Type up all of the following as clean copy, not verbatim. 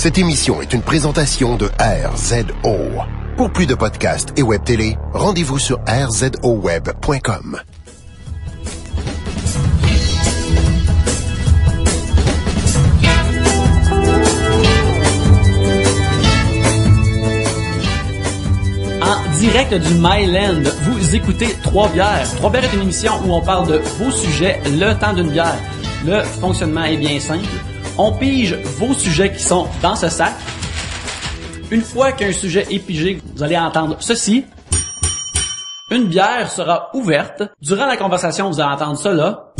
Cette émission est une présentation de RZO. Pour plus de podcasts et web télé, rendez-vous sur rzoweb.com. En direct du Myland, vous écoutez Trois Bières. Trois Bières est une émission où on parle de vos sujets le temps d'une bière. Le fonctionnement est bien simple. On pige vos sujets qui sont dans ce sac. Une fois qu'un sujet est pigé, vous allez entendre ceci. Une bière sera ouverte. Durant la conversation, vous allez entendre ça là.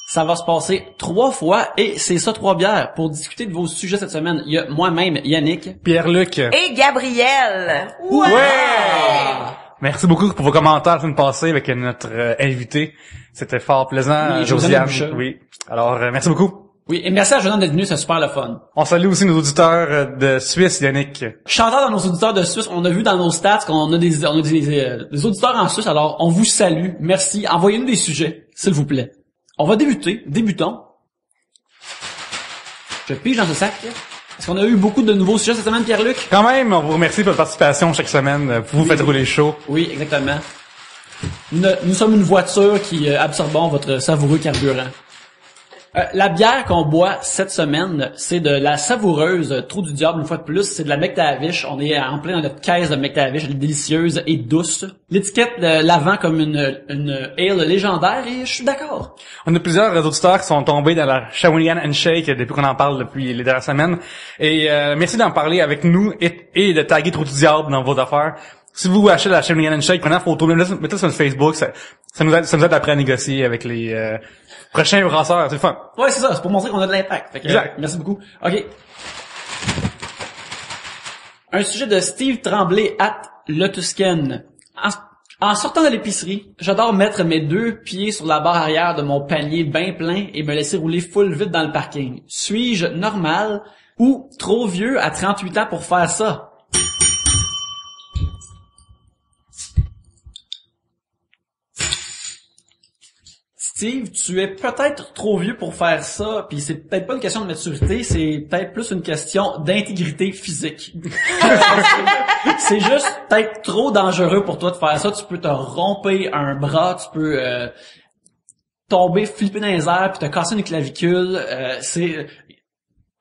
Ça va se passer 3 fois et c'est ça, 3 bières. Pour discuter de vos sujets cette semaine, il y a moi-même, Yannick, Pierre-Luc et Gabriel. Ouais! Merci beaucoup pour vos commentaires la semaine passée avec notre invité. C'était fort plaisant, oui, Josiane. Oui. Alors, merci beaucoup. Oui, et merci à Jonathan d'être venu, c'est super le fun. On salue aussi nos auditeurs de Suisse, Yannick. Chantant dans nos auditeurs de Suisse, on a vu dans nos stats qu'on a des auditeurs en Suisse, alors on vous salue. Merci. Envoyez-nous des sujets, s'il vous plaît. On va débutons. Je pige dans ce sac. Est-ce qu'on a eu beaucoup de nouveaux sujets cette semaine, Pierre-Luc? Quand même, on vous remercie pour votre participation chaque semaine. Vous faites rouler chaud. Oui, exactement. Nous sommes une voiture qui absorbons votre savoureux carburant. La bière qu'on boit cette semaine, c'est de la savoureuse Trou du Diable, une fois de plus. C'est de la McTavish. On est en plein dans notre caisse de McTavish. Elle est délicieuse et douce. L'étiquette la vend comme une ale légendaire et je suis d'accord. On a plusieurs auditeurs qui sont tombés dans la Shawinigan Handshake depuis qu'on en parle depuis les dernières semaines. Et merci d'en parler avec nous et de taguer Trou du Diable dans vos affaires. Si vous achetez la Shawinigan Handshake, prenez la photo, mettez-la sur Facebook. Ça nous aide après à négocier avec les prochains brasseurs, c'est le fun. Ouais, c'est ça, c'est pour montrer qu'on a de l'impact. Exact. Merci beaucoup. OK. Un sujet de Steve Tremblay @Le Tusken. En sortant de l'épicerie, j'adore mettre mes 2 pieds sur la barre arrière de mon panier bien plein et me laisser rouler full vite dans le parking. Suis-je normal ou trop vieux à 38 ans pour faire ça? Steve, tu es peut-être trop vieux pour faire ça, puis c'est peut-être pas une question de maturité, c'est peut-être plus une question d'intégrité physique. C'est juste peut-être trop dangereux pour toi de faire ça. Tu peux te romper un bras, tu peux tomber, flipper dans les airs, puis te casser une clavicule.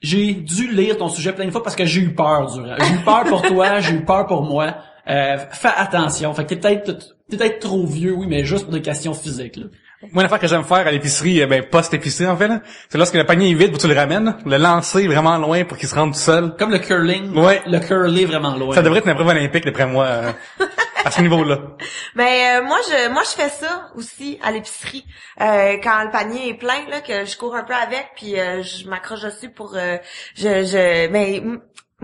J'ai dû lire ton sujet plein de fois parce que j'ai eu peur durant. J'ai eu peur pour toi, j'ai eu peur pour moi. Fais attention. Fait que t'es peut-être trop vieux, oui, mais juste pour des questions physiques, là. Moi, une affaire que j'aime faire à l'épicerie, post-épicerie, en fait, là, c'est lorsque le panier est vide, tu le ramènes, le lancer vraiment loin pour qu'il se rende tout seul. Comme le curling. Ouais. Le curler vraiment loin. Ça devrait être une épreuve olympique, d'après moi, à ce niveau-là. Ben moi je fais ça aussi à l'épicerie. Quand le panier est plein, là, que je cours un peu avec, puis je m'accroche dessus pour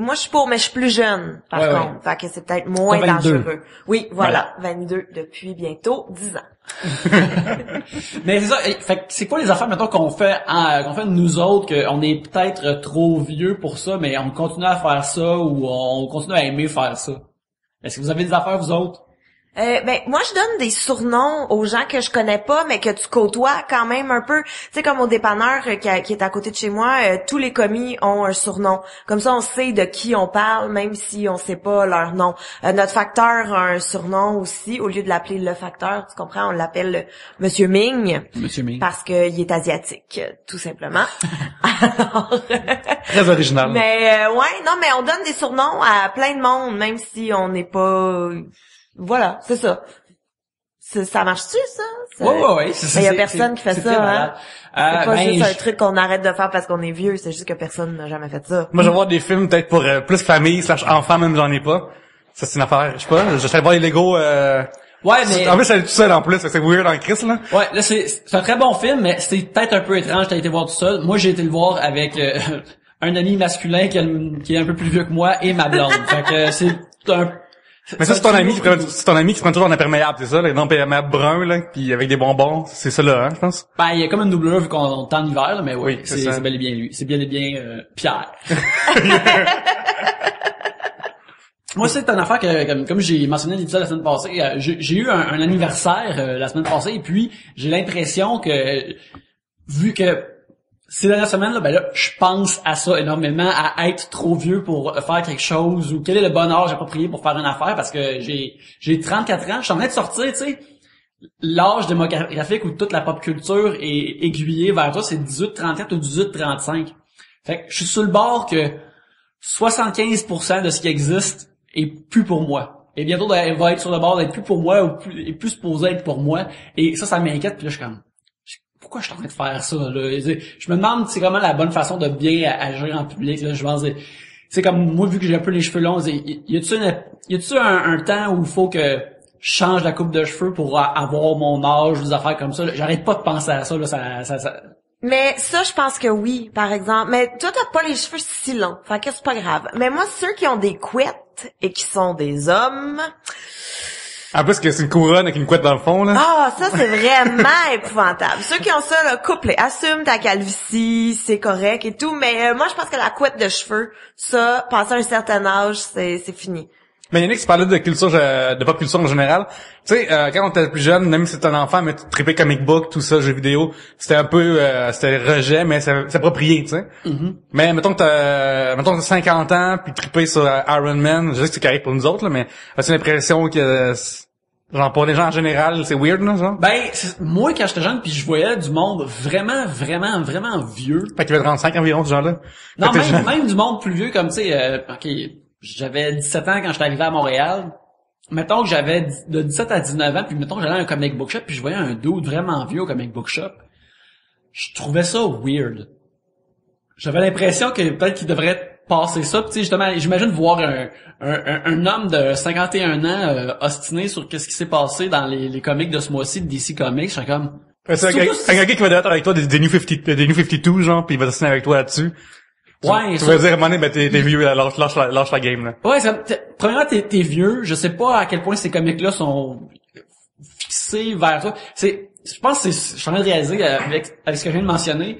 moi, je suis pour, mais je suis plus jeune, par contre. Ouais. Fait que c'est peut-être moins dangereux. Oui, voilà. 22 depuis bientôt 10 ans. Mais c'est ça. Fait que c'est quoi les affaires, mettons, qu'on fait nous autres, qu'on est peut-être trop vieux pour ça, mais on continue à faire ça ou on continue à aimer faire ça? Est-ce que vous avez des affaires, vous autres? Moi je donne des surnoms aux gens que je connais pas mais que tu côtoies quand même un peu, tu sais, comme au dépanneur qui est à côté de chez moi, tous les commis ont un surnom. Comme ça on sait de qui on parle même si on sait pas leur nom. Notre facteur a un surnom aussi, au lieu de l'appeler le facteur, tu comprends, on l'appelle Monsieur Ming. Monsieur Ming. Parce qu'il est asiatique, tout simplement. Alors, très original. Mais mais on donne des surnoms à plein de monde même si on n'est pas. Voilà, c'est ça. Ça marche-tu, ça? Ouais. Il y a personne qui fait ça, hein? C'est pas juste un truc qu'on arrête de faire parce qu'on est vieux, c'est juste que personne n'a jamais fait ça. Moi, je vais voir des films peut-être pour plus famille / enfant, même j'en ai pas. Ça, c'est une affaire, je sais pas. Je vais voir les Lego, Ouais, mais... En plus, elle est tout seul en plus, c'est weird en Chris, là. Ouais, là, c'est un très bon film, mais c'est peut-être un peu étrange, t'as été voir tout seul. Moi, j'ai été le voir avec un ami masculin qui est un peu plus vieux que moi et ma blonde. Fait que c'est un... Mais ça, c'est ton ami qui prend toujours un imperméable, c'est ça, là, un imperméable brun, là, puis avec des bonbons, c'est ça, là, hein, je pense? Ben, il y a comme une doublure vu qu'on est en hiver, là, mais oui, c'est bel et bien lui. C'est bien et bien, Pierre. Moi, c'est une affaire que, comme j'ai mentionné l'épisode la semaine passée, j'ai eu un anniversaire, la semaine passée, et puis, j'ai l'impression que, vu que ces dernières semaines, là, ben là, je pense à ça énormément, à être trop vieux pour faire quelque chose, ou quel est le bon âge approprié pour faire une affaire, parce que j'ai 34 ans, je suis en train de sortir, tu sais, l'âge démographique où toute la pop culture est aiguillée vers toi, c'est 18-34 ou 18-35. Fait que je suis sur le bord que 75% de ce qui existe est plus pour moi. Et bientôt, elle va être sur le bord d'être plus pour moi, et plus supposé être pour moi. Et ça m'inquiète, puis là, je suis comme, pourquoi je suis en train de faire ça, là? Je me demande, c'est comment la bonne façon de bien agir en public, là. Je pense, c'est comme, moi, vu que j'ai un peu les cheveux longs, y a-tu un temps où il faut que je change la coupe de cheveux pour avoir mon âge, des affaires comme ça, là? J'arrête pas de penser à ça, là, ça... Mais ça, je pense que oui, par exemple. Mais toi, t'as pas les cheveux si longs. Fait que c'est pas grave. Mais moi, ceux qui ont des couettes et qui sont des hommes... En plus que c'est une couronne avec une couette dans le fond, là. Ah, ça, c'est vraiment épouvantable. Ceux qui ont ça, là, couple, assume ta calvitie, c'est correct et tout. Mais moi, je pense que la couette de cheveux, ça, passé un certain âge, c'est fini. Mais Yannick, tu parlais de culture, de pop culture en général. Tu sais, quand on était plus jeune, même si t'étais un enfant, mais tu tripais comic book, tout ça, jeux vidéo, c'était un peu, c'était rejet, mais c'est approprié, tu sais. Mm-hmm. Mais mettons que t'as 50 ans, puis tripper sur Iron Man, je sais que c'est carré pour nous autres, là, mais as-tu l'impression que, genre, pour les gens en général, c'est weird, là, genre? Ben, moi, quand j'étais jeune, puis je voyais du monde vraiment vieux. Fait qu'il avait 35 environ, ce genre-là. Non, même du monde plus vieux, comme, tu sais, OK, j'avais 17 ans quand j'étais arrivé à Montréal. Mettons que j'avais de 17 à 19 ans, puis mettons que j'allais à un comic book shop, puis je voyais un dude vraiment vieux au comic book shop. Je trouvais ça weird. J'avais l'impression que peut-être qu'il devrait passer ça. Puis tu sais, justement, j'imagine voir un homme de 51 ans ostiné sur qu'est-ce qui s'est passé dans les comics de ce mois-ci de DC Comics. Je suis comme... C'est un gars qui va être avec toi des New 52, genre, puis il va dessiner avec toi là-dessus. Ouais, tu vas dire, à un moment donné, ben, t'es vieux, là, lâche la game, là. Ouais, premièrement, t'es vieux. Je sais pas à quel point ces comics-là sont fixés vers toi. Je pense que je suis en train de réaliser avec ce que je viens de mentionner,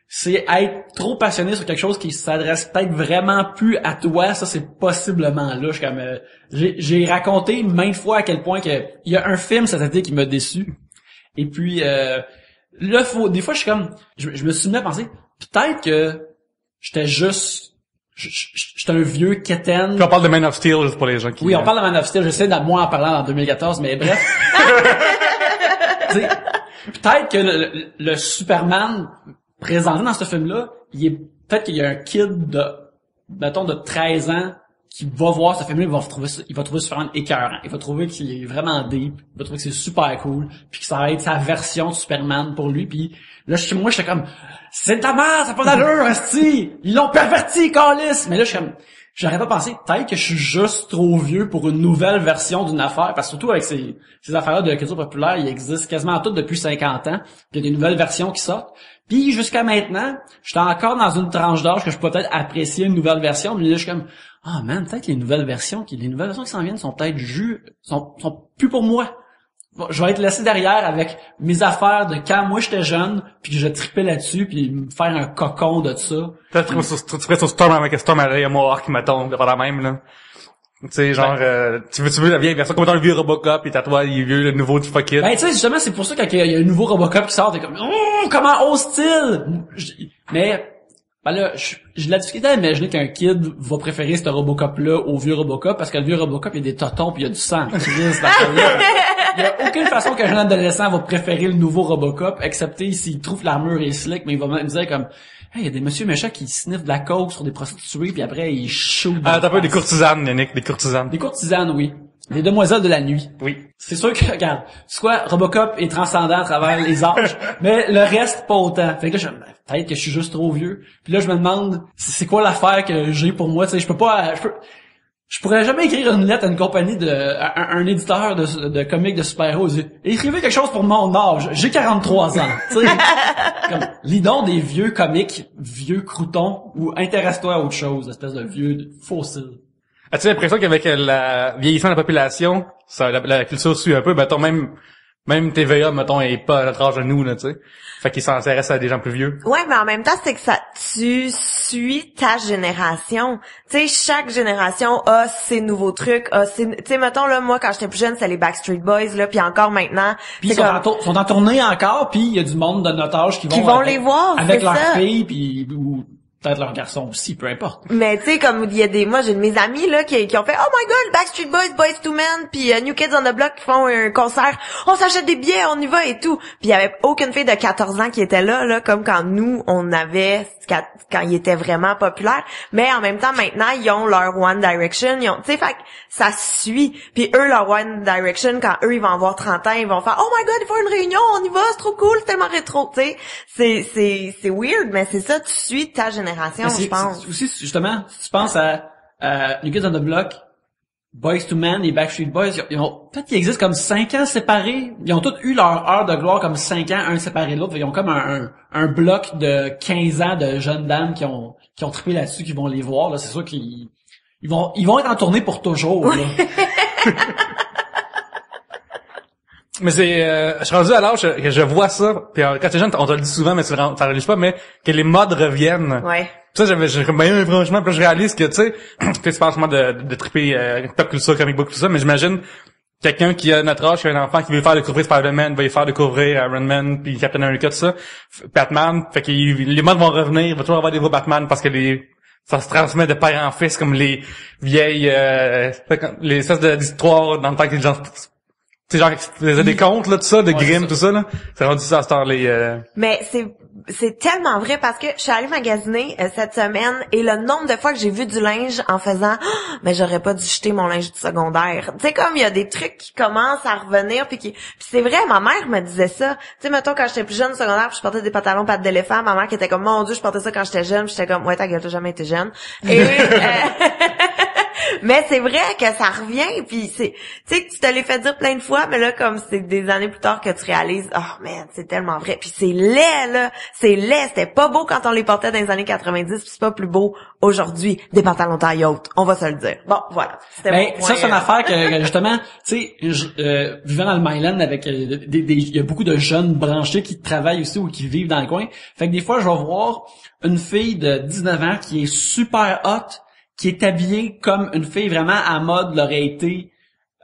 c'est être trop passionné sur quelque chose qui s'adresse peut-être vraiment plus à toi. Ça, c'est possiblement là. Je suis comme, j'ai raconté maintes fois à quel point que il y a un film cet été qui m'a déçu. Et puis, là, des fois, je suis comme, je me suis mis à penser, peut-être que j'étais juste... J'étais un vieux quétaine. Puis on parle de Man of Steel, juste pour les gens qui... Oui, on parle de Man of Steel. J'essaie de moi en parlant en 2014, mais bref. Peut-être que le Superman présenté dans ce film-là, peut-être qu'il y a un kid de 13 ans qui va voir ce film-là, il va trouver Superman écœurant. Il va trouver qu'il est vraiment deep. Il va trouver que c'est super cool. Puis que ça va être sa version de Superman pour lui. Puis là, moi, j'étais comme... C'est de la merde, ça n'a pas d'allure, esti! Ils l'ont perverti, câlisse! Mais là, j'aurais pas pensé, peut-être que je suis juste trop vieux pour une nouvelle version d'une affaire, parce que surtout avec ces affaires-là de la culture populaire, il existe quasiment toutes depuis 50 ans, puis il y a des nouvelles versions qui sortent. Puis jusqu'à maintenant, j'étais encore dans une tranche d'âge que je peux peut-être apprécier une nouvelle version, mais là, je suis comme, man, peut-être les nouvelles versions qui s'en viennent sont peut-être sont plus pour moi. Bon, je vais être laissé derrière avec mes affaires de quand moi j'étais jeune, puis que je tripais là-dessus, puis me faire un cocon de ça. Peut-être tu ferais sur Storm avec Storm à l'œil à Mohawk qui m'attend, pas la même, là. Tu sais, genre, tu veux la vieille version, comme dans le vieux Robocop, et t'as toi, il est vieux, le nouveau du fuck it. Ben, tu sais, justement, c'est pour ça qu'il y a un nouveau Robocop qui sort, t'es comme, comment ose-t-il? Mais, ben là, j'ai de la difficulté à imaginer qu'un kid va préférer ce Robocop-là au vieux Robocop, parce que le vieux Robocop, il y a des totons pis il y a du sang. Il y a aucune façon qu'un jeune adolescent va préférer le nouveau Robocop, excepté s'il trouve l'armure est slick, mais il va me dire comme, hey, il y a des monsieur méchants qui sniffent de la coke sur des prostituées, puis après, ils shoot. T'as pas des courtisanes, Yannick, des courtisanes. Des courtisanes, oui. Les demoiselles de la nuit. Oui. C'est sûr que, regarde, c'est quoi, Robocop est transcendant à travers les âges, mais le reste, pas autant. Fait que là, peut-être que je suis juste trop vieux. Puis là, je me demande, c'est quoi l'affaire que j'ai pour moi, tu sais, je pourrais jamais écrire une lettre à une compagnie un éditeur de comics de super-héros. Écrivez quelque chose pour mon âge. J'ai 43 ans. Tu sais, comme, lis donc des vieux comics, vieux croutons, ou intéresse-toi à autre chose, espèce de vieux fossile. As-tu l'impression qu'avec le vieillissement de la population, la culture suit un peu, même Même TVA, mettons, est pas à notre âge de nous, là, tu sais. Fait qu'ils s'intéressent à des gens plus vieux. Ouais, mais en même temps, c'est que tu suis ta génération. Tu sais, chaque génération a ses nouveaux trucs, tu sais, mettons, là, moi, quand j'étais plus jeune, c'était les Backstreet Boys, là, puis encore maintenant. Puis ils sont en tournée encore, puis il y a du monde de notre âge qui vont les voir, avec leurs ça. filles, puis ou peut-être leurs garçons aussi, peu importe. Mais tu sais, comme il y a moi j'ai de mes amis là qui ont fait oh my god, Backstreet Boys, Boyz II Men, puis New Kids on the Block qui font un concert, on s'achète des billets, on y va et tout. Puis il y avait aucune fille de 14 ans qui était là comme quand nous on avait quand ils étaient vraiment populaires. Mais en même temps maintenant ils ont leur One Direction, tu sais, fait que ça suit. Puis eux leur One Direction quand eux ils vont avoir 30 ans, ils vont faire oh my god, il faut une réunion, on y va, c'est trop cool, c'est tellement rétro, tu sais. C'est weird, mais c'est ça, tu suis ta génération. Je pense. Aussi, justement, si tu penses à New Kids on the Block, Boyz II Men et Backstreet Boys, peut-être qu'ils existent comme 5 ans séparés. Ils ont tous eu leur heure de gloire comme 5 ans, un séparé de l'autre. Ils ont comme un bloc de 15 ans de jeunes dames qui ont trippé là-dessus, qui vont les voir. Là, c'est sûr qu'ils vont être en tournée pour toujours. Là. Mais je suis rendu à l'âge que je vois ça, puis quand t'es jeune, on te le dit souvent, mais ça réalise pas, mais que les modes reviennent. Ouais. Ça, franchement, puis je réalise que, tu sais, tu penses moi de triper pop culture, comic book, tout ça, mais j'imagine quelqu'un qui a notre âge, qui a un enfant qui veut faire découvrir Spider-Man, va y faire découvrir Iron Man, puis Captain America, tout ça, Batman, fait que les modes vont revenir, il va toujours avoir des voix Batman, parce que ça se transmet de père en fils, comme les vieilles, les espèces d'histoires dans le temps que les gens... C'est genre qui faisaient des contes là, tout ça, de Grimm, tout ça là. C'est rendu ça à cette heure Mais c'est tellement vrai parce que je suis allée magasiner cette semaine et le nombre de fois que j'ai vu du linge en faisant mais j'aurais pas dû jeter mon linge du secondaire. Tu sais comme il y a des trucs qui commencent à revenir puis c'est vrai, ma mère me disait ça. Tu sais mettons quand j'étais plus jeune au secondaire, puis je portais des pantalons pattes d'éléphant, ma mère qui était comme mon Dieu, je portais ça quand j'étais jeune, j'étais comme ouais, ta gueule, t'as jamais été jeune. Et mais c'est vrai que ça revient puis tu sais tu te l'as fait dire plein de fois mais là comme c'est des années plus tard que tu réalises oh man, c'est tellement vrai. Puis c'est laid là, c'est laid, c'était pas beau quand on les portait dans les années 90 puis c'est pas plus beau aujourd'hui des pantalons taille haute, on va se le dire. Bon, voilà. Mais ça c'est une affaire que justement, tu sais vivant dans le Myland avec il y a beaucoup de jeunes branchés qui travaillent aussi ou qui vivent dans le coin. Fait que des fois je vais voir une fille de 19 ans qui est super hot, qui est habillée comme une fille vraiment à mode l'aurait été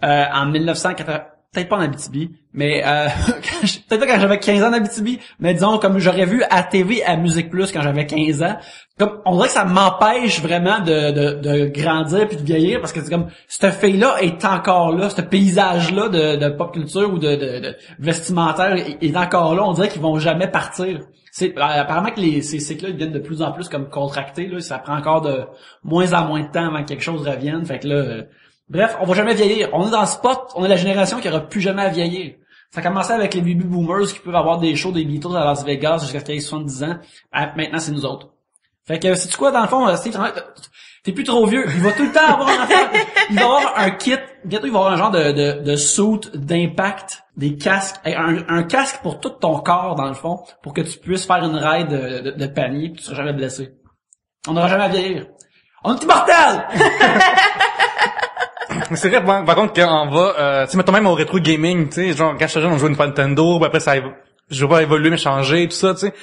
en 1980, peut-être pas en Abitibi, mais peut-être pas quand j'avais 15 ans en Abitibi, mais disons comme j'aurais vu à TV à Musique Plus quand j'avais 15 ans. Comme on dirait que ça m'empêche vraiment de grandir puis de vieillir parce que c'est comme cette fille-là est encore là, ce paysage-là de pop culture ou de vestimentaire est encore là. On dirait qu'ils vont jamais partir. Apparemment que ces cycles-là ils viennent de plus en plus comme contractés, là, ça prend encore de moins en moins de temps avant que quelque chose revienne. Fait que là, bref, on va jamais vieillir. On est dans le spot, on est la génération qui aura plus jamais à vieillir. Ça a commencé avec les baby boomers qui peuvent avoir des shows des Beatles à Las Vegas jusqu'à ce qu'ils aient 70 ans. Maintenant, c'est nous autres. Fait que, sais-tu quoi, dans le fond, Steve, t'es plus trop vieux. Il va tout le temps avoir un affaire. Il va avoir un kit. Bientôt, il va avoir un genre de suit d'impact, des casques, un casque pour tout ton corps, dans le fond, pour que tu puisses faire une ride de panier pis tu seras jamais blessé. On n'aura jamais à vieillir. On est immortels! C'est vrai, par contre, quand on va, tu sais, mettons même au rétro gaming, tu sais, genre, quand j'étais jeune, on jouait une Nintendo, puis après, je vais évoluer, mais changer, tout ça, tu sais.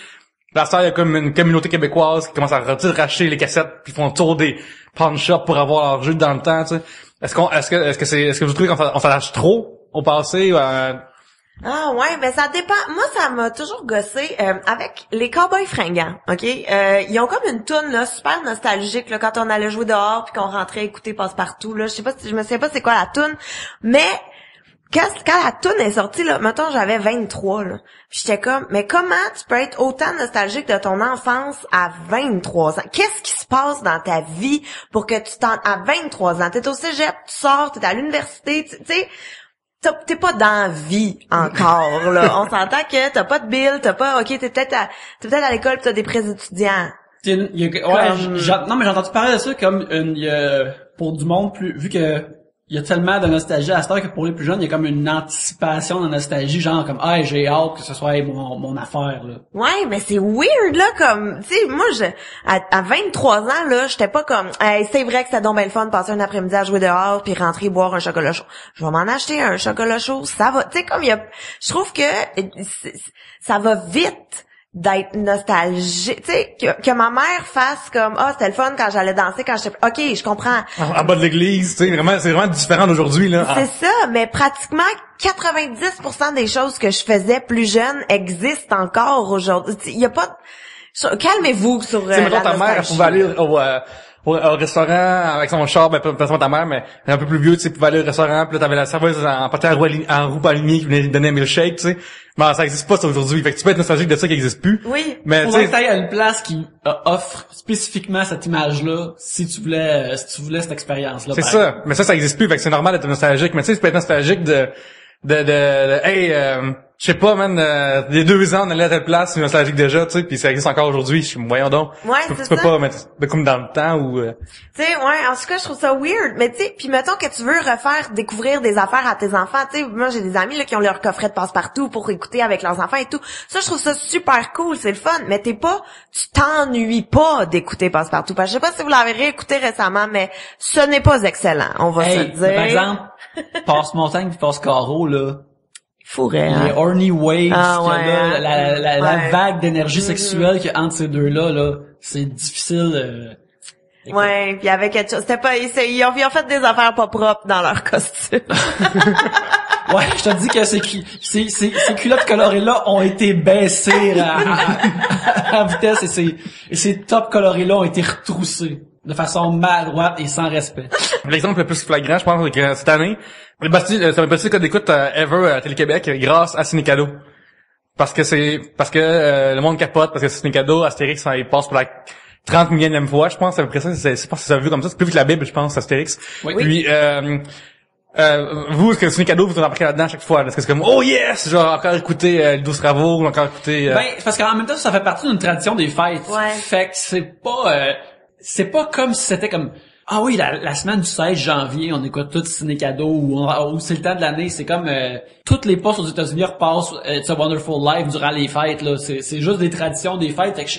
Là, ça, il y a comme une communauté québécoise qui commence à racheter les cassettes, puis font le tour des pawn shops pour avoir leur jeu dans le temps, tu sais. Est-ce que vous trouvez qu'on s'en lâche trop au passé? Ah ouais, ben ça dépend. Moi, ça m'a toujours gossé avec les Cowboys fringants, OK? Ils ont comme une toune là super nostalgique là quand on allait jouer dehors puis qu'on rentrait écouter Passe-Partout là, je me souviens pas c'est quoi la toune, mais quand la toune est sortie là, mettons j'avais 23 là. Puis j'étais comme mais comment tu peux être autant nostalgique de ton enfance à 23 ans? Qu'est-ce qui se passe dans ta vie pour que tu à 23 ans, t'es au cégep, tu sors, t'es à l'université, tu sais t'es pas dans la vie encore, là. On s'entend que t'as pas de bill, OK, t'es peut-être à l'école pis t'as des prêts étudiants. Non, mais j'ai entendu parler de ça comme pour du monde plus, vu que il y a tellement de nostalgie à cette heure que pour les plus jeunes, il y a comme une anticipation de nostalgie, genre comme j'ai hâte que ce soit mon affaire là. Ouais, mais c'est weird là, comme tu sais, moi à 23 ans là, j'étais pas comme c'est vrai que c'était donc bien le fun de passer un après-midi à jouer dehors puis rentrer boire un chocolat chaud. Je vais m'en acheter un chocolat chaud, ça va. Tu sais comme je trouve que ça va vite d'être nostalgique, tu sais, que ma mère fasse comme c'était le fun quand j'allais danser quand j'étais OK, je comprends. En bas de l'église, tu sais, c'est vraiment différent d'aujourd'hui là. C'est ça, mais pratiquement 90% des choses que je faisais plus jeune existent encore aujourd'hui. Il y a pas calmez-vous sur la mettons, ta mère, elle pouvait aller au restaurant avec son char, pas ta mère, mais un peu plus vieux, tu sais, pouvait aller au restaurant, puis là, t'avais la serveuse en pâté en roue alignée qui venait lui donner un milkshake, tu sais. Mais ça existe pas, ça, aujourd'hui. Fait que tu peux être nostalgique de ça qui existe plus. Oui. Mais, tu sais, à une place qui offre spécifiquement cette image-là, si tu voulais cette expérience-là. C'est ça. Mais ça existe plus, fait que c'est normal d'être nostalgique. Mais tu sais, tu peux être nostalgique je sais pas, man, il y a 2 ans, on allait à telle place, c'est nostalgique déjà, tu sais, puis ça existe encore aujourd'hui. Je suis voyons donc. Ouais, tu peux pas mettre comme dans le temps où tu sais, ouais, en tout cas, je trouve ça weird, mais tu sais, puis mettons que tu veux découvrir des affaires à tes enfants, tu sais, moi j'ai des amis là qui ont leur coffret de passe-partout pour écouter avec leurs enfants et tout. Ça, je trouve ça super cool, c'est le fun, mais tu t'ennuies pas d'écouter passe-partout. Parce que je sais pas si vous l'avez réécouté récemment, mais ce n'est pas excellent, on va se dire. Par exemple, Passe-Montagne puis Passe-Carreau, là. Fourrait, Les horny waves, ouais, la vague d'énergie sexuelle qu'il y a entre ces deux-là, là, c'est difficile. Ouais, puis avec quelque chose, c'était pas, ils ont fait des affaires pas propres dans leur costume. Ouais, je te dis que ces culottes colorées-là ont été baissées à vitesse et ces tops colorés-là ont été retroussés de façon maladroite et sans respect. L'exemple le plus flagrant, je pense, c'est que cette année, c'est le petit code d'écoute ever à Télé-Québec grâce à Ciné-Cadeau. Parce que le monde capote, parce que Ciné-Cadeau, Astérix, il passe pour la 30 millionième fois, je pense, à peu près ça, c'est pas si ça a vu comme ça, c'est plus vite que la Bible, je pense, Astérix. Oui. Puis, vous, est-ce que Ciné-Cadeau, vous en embarquez là-dedans à chaque fois? Est-ce que c'est comme, oh yes! Genre, encore écouter les 12 travaux, ou encore écouter... Ben, parce qu'en même temps, ça fait partie d'une tradition des fêtes. Ouais. Fait que c'est pas comme si c'était comme, ah oui, la semaine du 16 janvier, on écoute tout Ciné-Cadeau, ou c'est le temps de l'année, c'est comme, toutes les postes aux États-Unis repassent It's a Wonderful Life durant les fêtes, là. C'est juste des traditions des fêtes. Fait que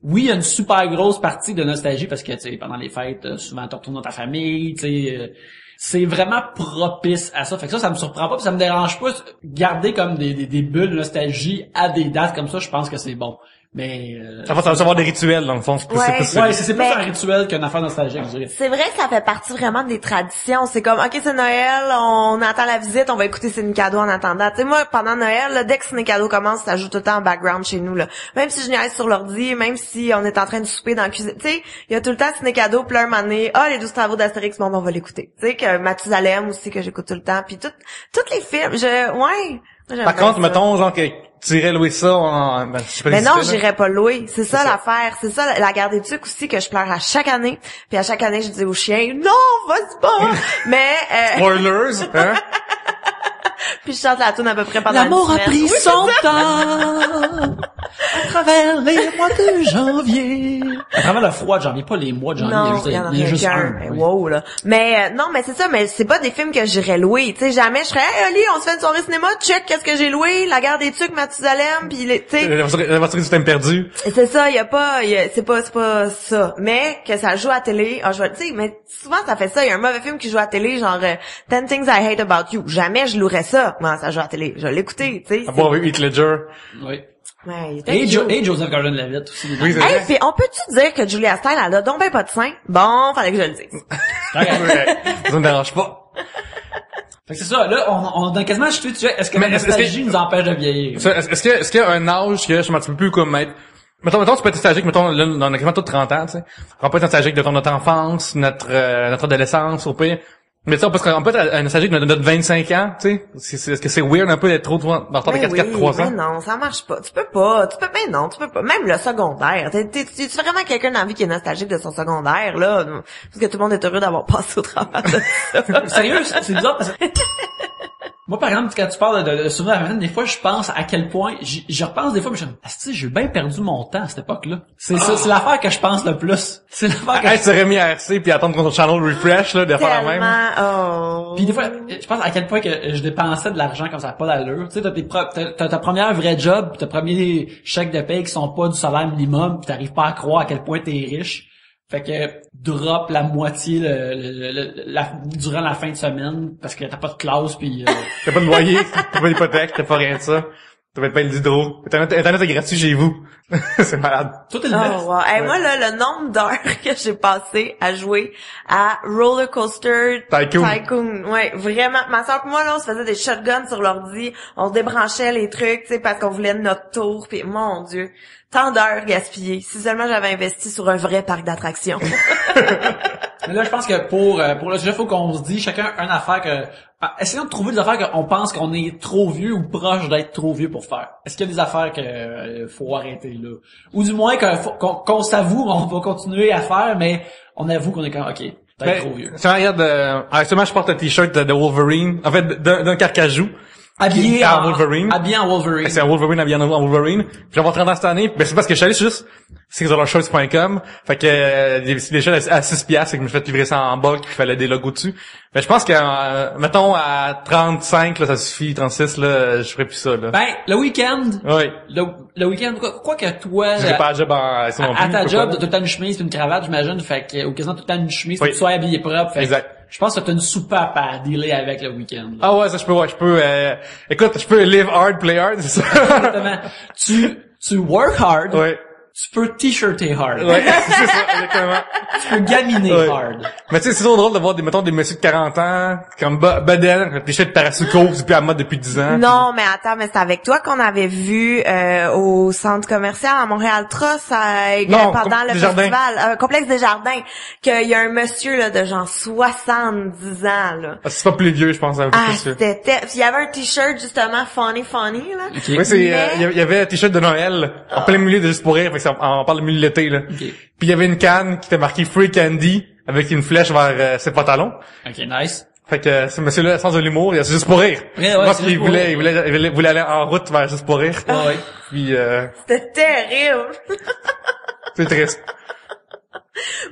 oui, il y a une super grosse partie de nostalgie parce que, tu sais, pendant les fêtes, souvent, tu retournes dans ta famille, tu sais, c'est vraiment propice à ça. Fait que ça me surprend pas, puis ça me dérange pas. Garder comme des bulles de nostalgie à des dates comme ça, je pense que c'est bon. Mais ça va avoir des rituels dans le fond, c'est plus un rituel qu'une affaire nostalgique, je dirais. C'est vrai que ça fait partie vraiment des traditions. C'est comme OK, c'est Noël, on attend la visite, on va écouter Ciné-Cadeau en attendant. Tu sais, moi pendant Noël, là, dès que Ciné-Cadeau commence, ça joue tout le temps en background chez nous là. Même si je niaise sur l'ordi, même si on est en train de souper dans la cuisine, tu sais, il y a tout le temps Ciné-Cadeau, plein d'années. Les 12 travaux d'Astérix, bon, on va l'écouter. Tu sais que Mathusalem aussi que j'écoute tout le temps, puis tous les films, Par contre, mettons, genre, que tu irais louer ça mais non, j'irais pas louer. C'est ça l'affaire. C'est ça, la garde des tucs aussi, que je pleure à chaque année. Puis à chaque année, je dis au chien, non, vas-y pas! Mais, Spoilers, hein? Puis je chante la tune à peu près pendant L'amour une a semaine. pris son temps à travers les mois de janvier. À travers le froid de janvier, pas les mois de janvier. Non, il y en a juste un. Oui. Wow, là. Mais, non, mais c'est ça, mais c'est pas des films que j'irais louer. Tu sais, jamais je serais, hey, Oli, on se fait une soirée cinéma, check, qu'est-ce que j'ai loué? La Guerre des Tucs, Mathusalem, pis tu sais. La voiture du thème perdu. C'est ça, c'est pas ça. Mais, que ça joue à télé, tu sais, mais souvent ça fait ça. Il y a un mauvais film qui joue à télé, genre, 10 Things I Hate About You. Jamais je louerais ça. Moi, ça joue à télé. Je vais l'écouter, tu sais. À voir avec Heath Ledger. Oui. Ouais, Et Joseph Gordon-Levitt aussi. Oui, c'est hey, vrai. pis on peut-tu dire que Julia Stiles, elle a donc ben pas de sein? Bon, fallait que je le dise. Ça me dérange pas. Fait que c'est ça, là, on a quasiment acheté, tu sais, est-ce que la nostalgie nous empêche de vieillir? Est-ce qu'il y a un âge que je m'en plus comme être... Mettons, tu peux être nostalgique, mettons, là, on a quasiment tous 30 ans, tu sais. On peut être nostalgique de notre enfance, notre adolescence, au pire. Mais tu sais, on peut être nostalgique de notre 25 ans, tu sais. Est-ce que c'est weird un peu d'être trop dans le temps de 4-3 ans? Mais non, ça marche pas. Tu peux pas. Même le secondaire. Tu vraiment quelqu'un dans la vie qui est nostalgique de son secondaire, là? Parce que tout le monde est heureux d'avoir passé au travers de ça. Sérieux, c'est bizarre parce que... Moi, par exemple, quand tu parles de souvenirs à la des fois, je pense à quel point, je repense des fois, mais je me dis, j'ai bien perdu mon temps à cette époque-là. C'est ça, c'est l'affaire que je pense le plus. C'est l'affaire que tu serais mis à RC puis attendre ton channel refresh, là, de faire la même. Oh. Puis des fois, je pense à quel point que je dépensais de l'argent comme ça, pas d'allure. Tu sais, t'as ta première vraie job, pis tes premiers chèques de paye qui sont pas du salaire minimum, pis t'arrives pas à croire à quel point t'es riche. Fait que drop la moitié durant la fin de semaine parce que t'as pas de classe pis t'as pas de loyer, t'as pas d'hypothèque, t'as pas rien de ça. T'as pas de payer l'hydro. Internet est gratuit chez vous. C'est malade. Tout est le best. Wow. Hey, moi, là, le nombre d'heures que j'ai passé à jouer à Roller Coaster Tycoon. Ouais, vraiment. Ma soeur et moi, là, on se faisait des shotguns sur l'ordi. On débranchait les trucs, tu sais, parce qu'on voulait notre tour. Puis, mon Dieu, tant d'heures gaspillées. Si seulement j'avais investi sur un vrai parc d'attractions. Mais là, je pense que pour le sujet, faut qu'on se dise chacun une affaire que... Essayons de trouver des affaires qu'on pense qu'on est trop vieux ou proche d'être trop vieux pour faire. Est-ce qu'il y a des affaires que faut arrêter là? Ou du moins qu'on s'avoue, on va continuer à faire, mais on avoue qu'on est quand même, ok, peut-être trop vieux. Si on regarde, actuellement, je porte un t-shirt de Wolverine, en fait, d'un carcajou. Habillé en Wolverine. Habillé en Wolverine. C'est un Wolverine habillé en Wolverine. Puis j'avais 30 ans cette année. Ben c'est parce que je suis allé juste sixdollarshirts.com. Fait que des shirts à 6$, et que je me suis fait livrer ça en bulk, qu'il fallait des logos dessus. Mais je pense que mettons à 35 là, ça suffit, 36 là, je ferais plus ça là. Ben le week-end. Oui. Le week-end, quoi que toi j'ai pas de job à ta job, t'as tout le temps une chemise et une cravate, j'imagine, fait que ou quasiment tout le temps une chemise, tu sois habillé propre. Fait exact. Je pense que t'as une soupape à dealer avec le week-end. Là. Ah ouais, ça je peux écoute, je peux live hard, play hard, c'est ça. Exactement. Tu work hard. Ouais. Tu peux t-shirter hard. Ouais, c'est ça, exactement. Tu peux gaminer hard. Mais tu sais, c'est trop drôle de voir des messieurs de 40 ans, comme Baden, avec des shirts Parasuco, depuis à mode depuis 10 ans. Non, mais attends, mais c'est avec toi qu'on avait vu, au centre commercial à Montréal-Tross, pendant le festival, Complexe des Jardins, qu'il y a un monsieur, là, de genre 70 ans, là. Ah, c'est pas plus vieux, je pense. C'était, il y avait un t-shirt, justement, funny, là. Okay. Oui, il y avait un t-shirt de Noël, en plein milieu de Juste pour rire, on parle de milieu de l'été, là. Okay. Puis il y avait une canne qui était marquée Free Candy, avec une flèche vers ses pantalons. Ok, nice. Fait que ce monsieur-là, sans de l'humour, il a Juste pour rire. Ouais, moi, il voulait aller en route vers Juste pour rire. Ouais. Puis c'était terrible. C'est triste.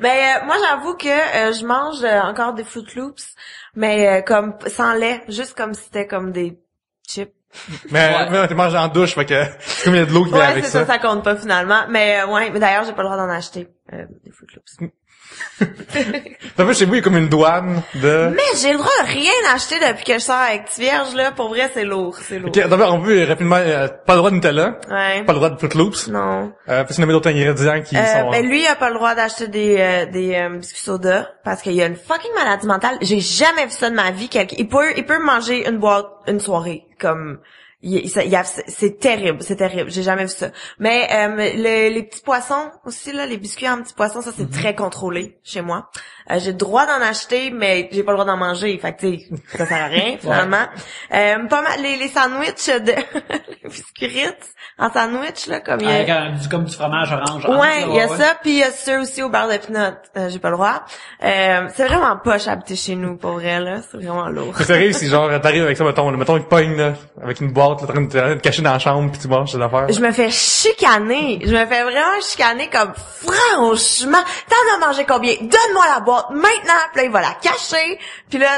Mais moi, j'avoue que je mange encore des Fruit Loops, mais comme sans lait, juste comme si c'était comme des chips. Mais tu manges en douche, fait que c'est comme il y a de l'eau qui vient avec ça. Ouais, ça compte pas finalement. Mais mais d'ailleurs, j'ai pas le droit d'en acheter des Fruit Loops. T'as vu, chez vous, il y a comme une douane de... Mais j'ai le droit de rien acheter depuis que je sors avec Tivierge, là. Pour vrai, c'est lourd, Ok, d'abord, on veut rapidement, pas le droit de Nutella. Ouais. Pas le droit de Fruit Loops. Non. Puis nommer d'autres ingrédients qui sont... Ben lui, il a pas le droit d'acheter des biscuits soda parce qu'il y a une fucking maladie mentale. J'ai jamais vu ça de ma vie. Il peut manger une boîte une soirée, comme... c'est terrible, j'ai jamais vu ça. Mais les petits poissons aussi là, les biscuits en petits poissons, ça c'est très contrôlé chez moi. J'ai le droit d'en acheter, mais j'ai pas le droit d'en manger. Fait que tu sais, ça sert à rien finalement. Pas mal les sandwichs de les biscuits Ritz en sandwich là, comme il y a comme du fromage orange. Ouais, il y a ça, puis il y a ça aussi au beurre de pinot. J'ai pas le droit. C'est vraiment poche à habiter chez nous pour vrai là, c'est vraiment lourd. C'est sérieux, si genre t'arrives avec ça, mettons une pogne là, avec une boîte, là, t'es en train de te cacher dans la chambre puis tu manges ces affaires. Je me fais chicaner. Je me fais vraiment chicaner comme franchement. T'en as mangé combien? Donne-moi la boîte maintenant. Puis là, il va la cacher. Puis là,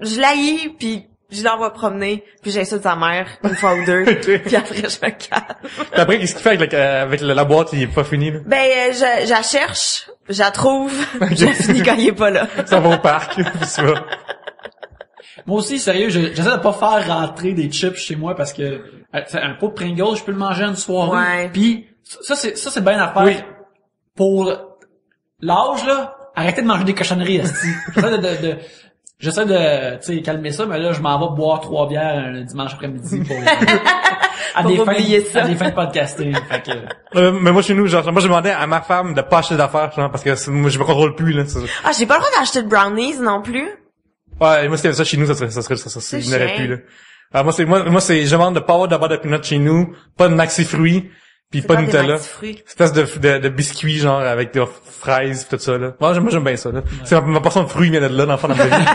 je l'haïs puis je l'envoie promener. Puis j'insulte sa mère une fois ou deux. Puis après, je me calme. Puis après, qu'est-ce qu'il fait avec la boîte? Il est pas fini là? Ben, je la cherche. Je la trouve. Je la finis quand il est pas là. Ça va au parc. Puis tu vas. Moi aussi, sérieux, j'essaie de pas faire rentrer des chips chez moi parce que un pot de Pringles, je peux le manger une soirée. Ouais. Puis ça c'est bien à faire. Oui. Pour l'âge là, arrêtez de manger des cochonneries, esti. J'essaie de tu sais calmer ça, mais là je m'en vais boire 3 bières un dimanche après-midi pour à des fins de podcasting. Fait que mais moi chez nous, genre moi je demandais à ma femme de pas acheter d'affaires, genre parce que moi je me contrôle plus là. Ah, j'ai pas le droit d'acheter de brownies non plus. Ouais, moi si t'avais ça chez nous, ça n'irait plus là. Alors moi c'est je demande de pas avoir de beurre de pinot chez nous, pas de maxi fruits, puis pas de Nutella. Espèce de biscuits genre avec des fraises pis tout ça là. Moi j'aime bien ça là. Ouais. C'est ma portion de fruits vient de là dans le fond de ma vie.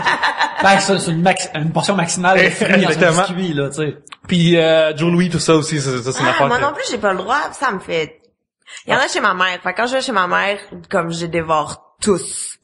Ben, c'est une portion maximale de fruits dans un biscuit, là, tu sais. Puis Joe Louis, tout ça aussi, c'est une affaire. Moi non plus, j'ai pas le droit, ça me fait... Il y en a chez ma mère. Fait que quand je vais chez ma mère, comme je dévore tous.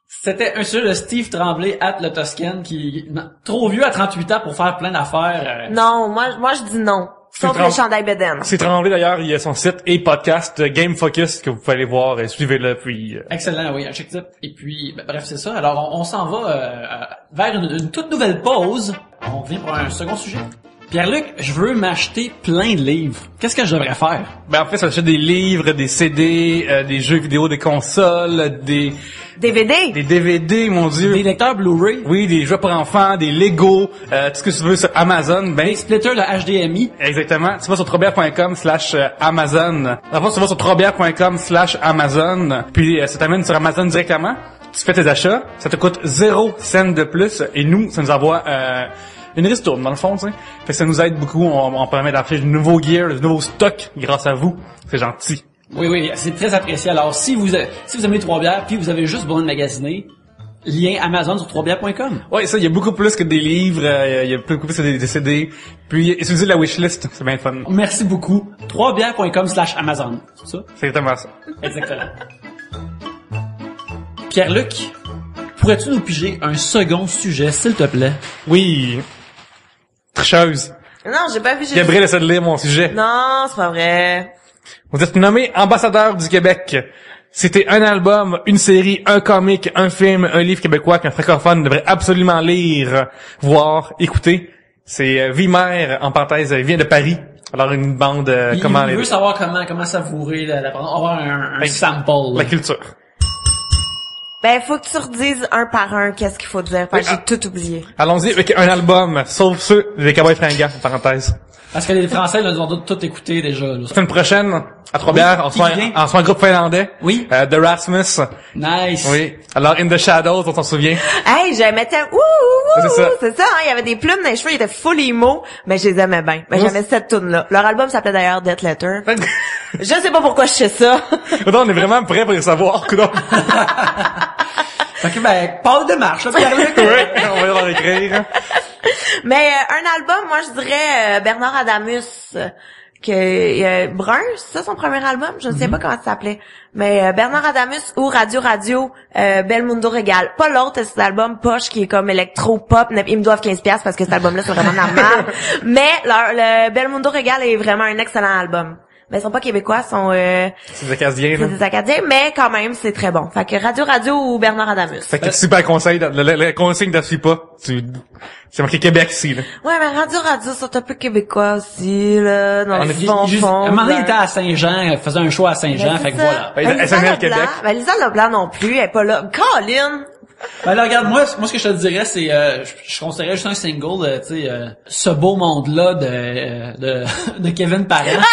C'était un sujet de Steve Tremblay, @ le Toscan, qui trop vieux à 38 ans pour faire plein d'affaires. Non, moi je dis non. Sauf le chandail Beden. C'est Tremblay d'ailleurs, il y a son site et podcast Game Focus que vous pouvez aller voir, suivez-le puis. Excellent, oui, un check tip. Et puis, bref, c'est ça. Alors, on s'en va vers une toute nouvelle pause. On revient pour un second sujet. Pierre-Luc, je veux m'acheter plein de livres. Qu'est-ce que je devrais faire? Ben en fait, ça achète des livres, des CD, des jeux vidéo, des consoles, des DVD, mon Dieu. Des lecteurs Blu-ray? Oui, des jeux pour enfants, des Lego, tout ce que tu veux sur Amazon. Ben des splitters de HDMI. Exactement. Tu vas sur trobière.com/Amazon. D'abord, tu vas sur trobière.com/Amazon. Puis ça t'amène sur Amazon directement. Tu fais tes achats. Ça te coûte 0 cent de plus. Et nous, ça nous envoie une ristourne, dans le fond, tu sais. Fait que ça nous aide beaucoup. On permet d'acheter du nouveau gear, du nouveau stock grâce à vous. C'est gentil. Oui, c'est très apprécié. Alors, si vous aimez Trois-Bières, puis vous avez juste besoin de magasiner, lien Amazon sur trobières.com. Ouais, ça, il y a beaucoup plus que des livres, il y a beaucoup plus que des CD. Puis, utilisez la wishlist, c'est bien fun. Merci beaucoup. trobières.com/Amazon. C'est ça? C'est exactement ça. Exactement. Pierre-Luc, pourrais-tu nous piger un second sujet, s'il te plaît? Oui. Tricheuse. Non, j'ai pas vu. Gabriel essaie de lire mon sujet. Non, c'est pas vrai. Vous êtes nommé ambassadeur du Québec. C'était un album, une série, un comic, un film, un livre québécois qu'un francophone devrait absolument lire, voir, écouter. C'est Vimer, en parenthèse, il vient de Paris. Alors une bande, il veut savoir comment savourer avoir un sample. La culture. Ben, faut que tu redises un par un qu'est-ce qu'il faut dire, parce que j'ai tout oublié. Allons-y avec un album, sauf ceux des Cowboys Fringants, en parenthèse. Parce que les Français, là, ils ont tout écouté déjà. La semaine prochaine, à Trois-Bières, on se un groupe finlandais. Oui. The Rasmus. Nice. Oui. Alors, In the Shadows, on s'en souvient. Hey, j'aimais c'est ça, hein, il y avait des plumes dans les cheveux, ils étaient full emo, mais je les aimais bien. Ben, j'aimais cette tune-là. Leur album s'appelait d'ailleurs Death Letter. Je sais pas pourquoi je sais ça. On est vraiment prêts pour les savoir, Fait que, ben, parle de marche, là, Pierre-Luc. Oui, on va leur écrire. Mais, un album, moi, je dirais, Bernard Adamus, Brun, c'est ça son premier album? Je ne sais pas comment ça s'appelait. Mais, Bernard Adamus ou Radio, Belmundo Régal. Pas l'autre, cet album poche qui est comme électro-pop. Ils me doivent 15$ parce que cet album-là, c'est vraiment normal. Mais, le Belmundo Régal est vraiment un excellent album. Ben, ils sont pas québécois, c'est des Acadiens, là. C'est des Acadiens, mais quand même, c'est très bon. Fait que Radio ou Bernard Adamus. Fait que tu suis pas le conseil, la consigne ne suit pas. C'est marqué Québec ici, là. Ouais, mais Radio, c'est un peu québécois aussi, là, dans le fond. À un moment donné, il était à Saint-Jean, faisait un show à Saint-Jean, fait que voilà. SNL Québec. Ben, Lisa Leblanc non plus, elle est pas là. Colin! Ben là, regarde, moi, ce que je te dirais, c'est, je considérais juste un single, tu sais, ce beau monde-là de Kevin Parent.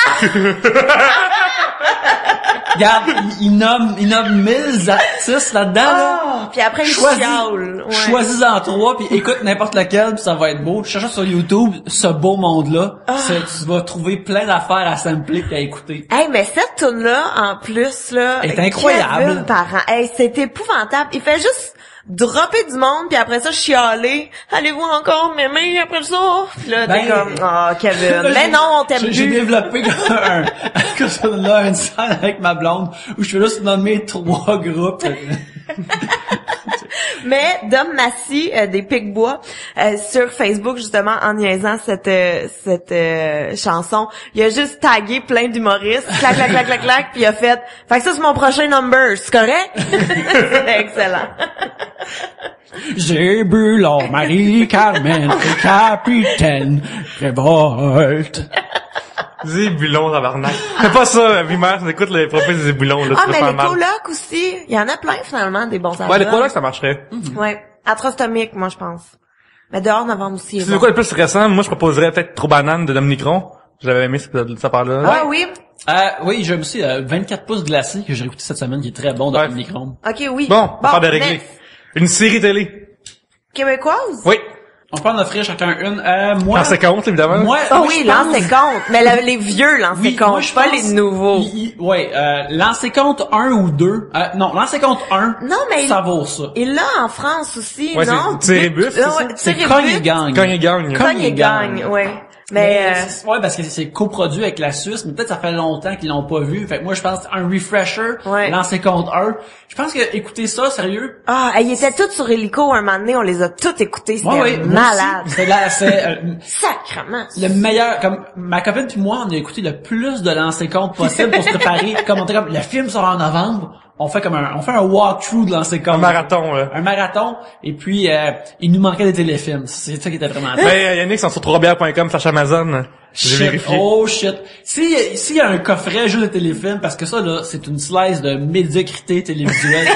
Regarde, il nomme 1000 artistes là-dedans, là. Puis après, il chiale. Ouais. Choisis-en 3, puis écoute n'importe lequel, puis ça va être beau. Cherche sur YouTube, ce beau monde-là. Tu vas trouver plein d'affaires à sampler et à écouter. Hey, mais cette tune-là, en plus, là. Elle est incroyable. Kevin Parent. Hey, c'est épouvantable. Il fait juste dropper du monde, puis après ça, chialer. Allez-vous encore m'aimer après ça? Puis là, t'es comme, Kevin. Mais non, on t'aime plus. J'ai développé une scène avec ma blonde, où je fais juste nommer 3 groupes. Mais Dom Massy des Picbois sur Facebook, justement, en niaisant cette chanson, il a juste tagué plein d'humoristes, clac, puis il a fait que ça c'est mon prochain number, c'est correct? C'est excellent. J'ai bu l'or Marie-Carmen, capitaine, révolte. Zébulon, tabarnak. Fais pas ça, Vimer, écoute les profils des Zébulons, là. Mais les colocs aussi. Il y en a plein, finalement, des bons albums. Ouais, les colocs, ça marcherait. Ouais. Atrostomique, moi, je pense. Mais Dehors novembre aussi. C'est quoi le plus récent? Moi, je proposerais peut-être Trop Banane de Dominique Ron. J'avais aimé ça part-là. Ah oui. Oui, j'aime aussi 24 pouces glacés que j'ai écouté cette semaine, qui est très bon de Dominique Ron. Ok, oui. Bon, on va faire de régler. Une série télé. Québécoise? Oui. On peut en offrir chacun une. Moi... Lancez compte, évidemment. Oui, lancez compte. Mais les vieux lancez compte, moi, je pas pense, les nouveaux. Lancez compte 1 ou 2. Non, lancez compte 1. Non, mais ça vaut ça. Et là, en France aussi, ouais, non? C'est Térébuff, c'est ça? C'est Cogne et Gagne. Cogne et Gagne. Cogne et Gagne, ouais. Mais ouais, parce que c'est coproduit avec la Suisse, mais peut-être ça fait longtemps qu'ils l'ont pas vu. Fait que moi, je pense un refresher, lancer compte 1. Je pense que écoutez ça, sérieux. Ils étaient tous sur Helico un moment donné, on les a tous écoutés, c'était malade. C'est sacrement. Le meilleur, comme ma copine puis moi, on a écouté le plus de lancer compte possible pour se préparer. Comme on était comme le film sort en novembre. On fait un walkthrough de lancer compte. Un marathon, là. Un marathon. Et puis, il nous manquait des téléfilms. C'est ça qui était vraiment Mais, Yannick, c'est sur trobière.com/Amazon. J'ai vérifié. Oh shit. S'il y a un coffret juste de téléfilms, parce que ça, là, c'est une slice de médiocrité télévisuelle.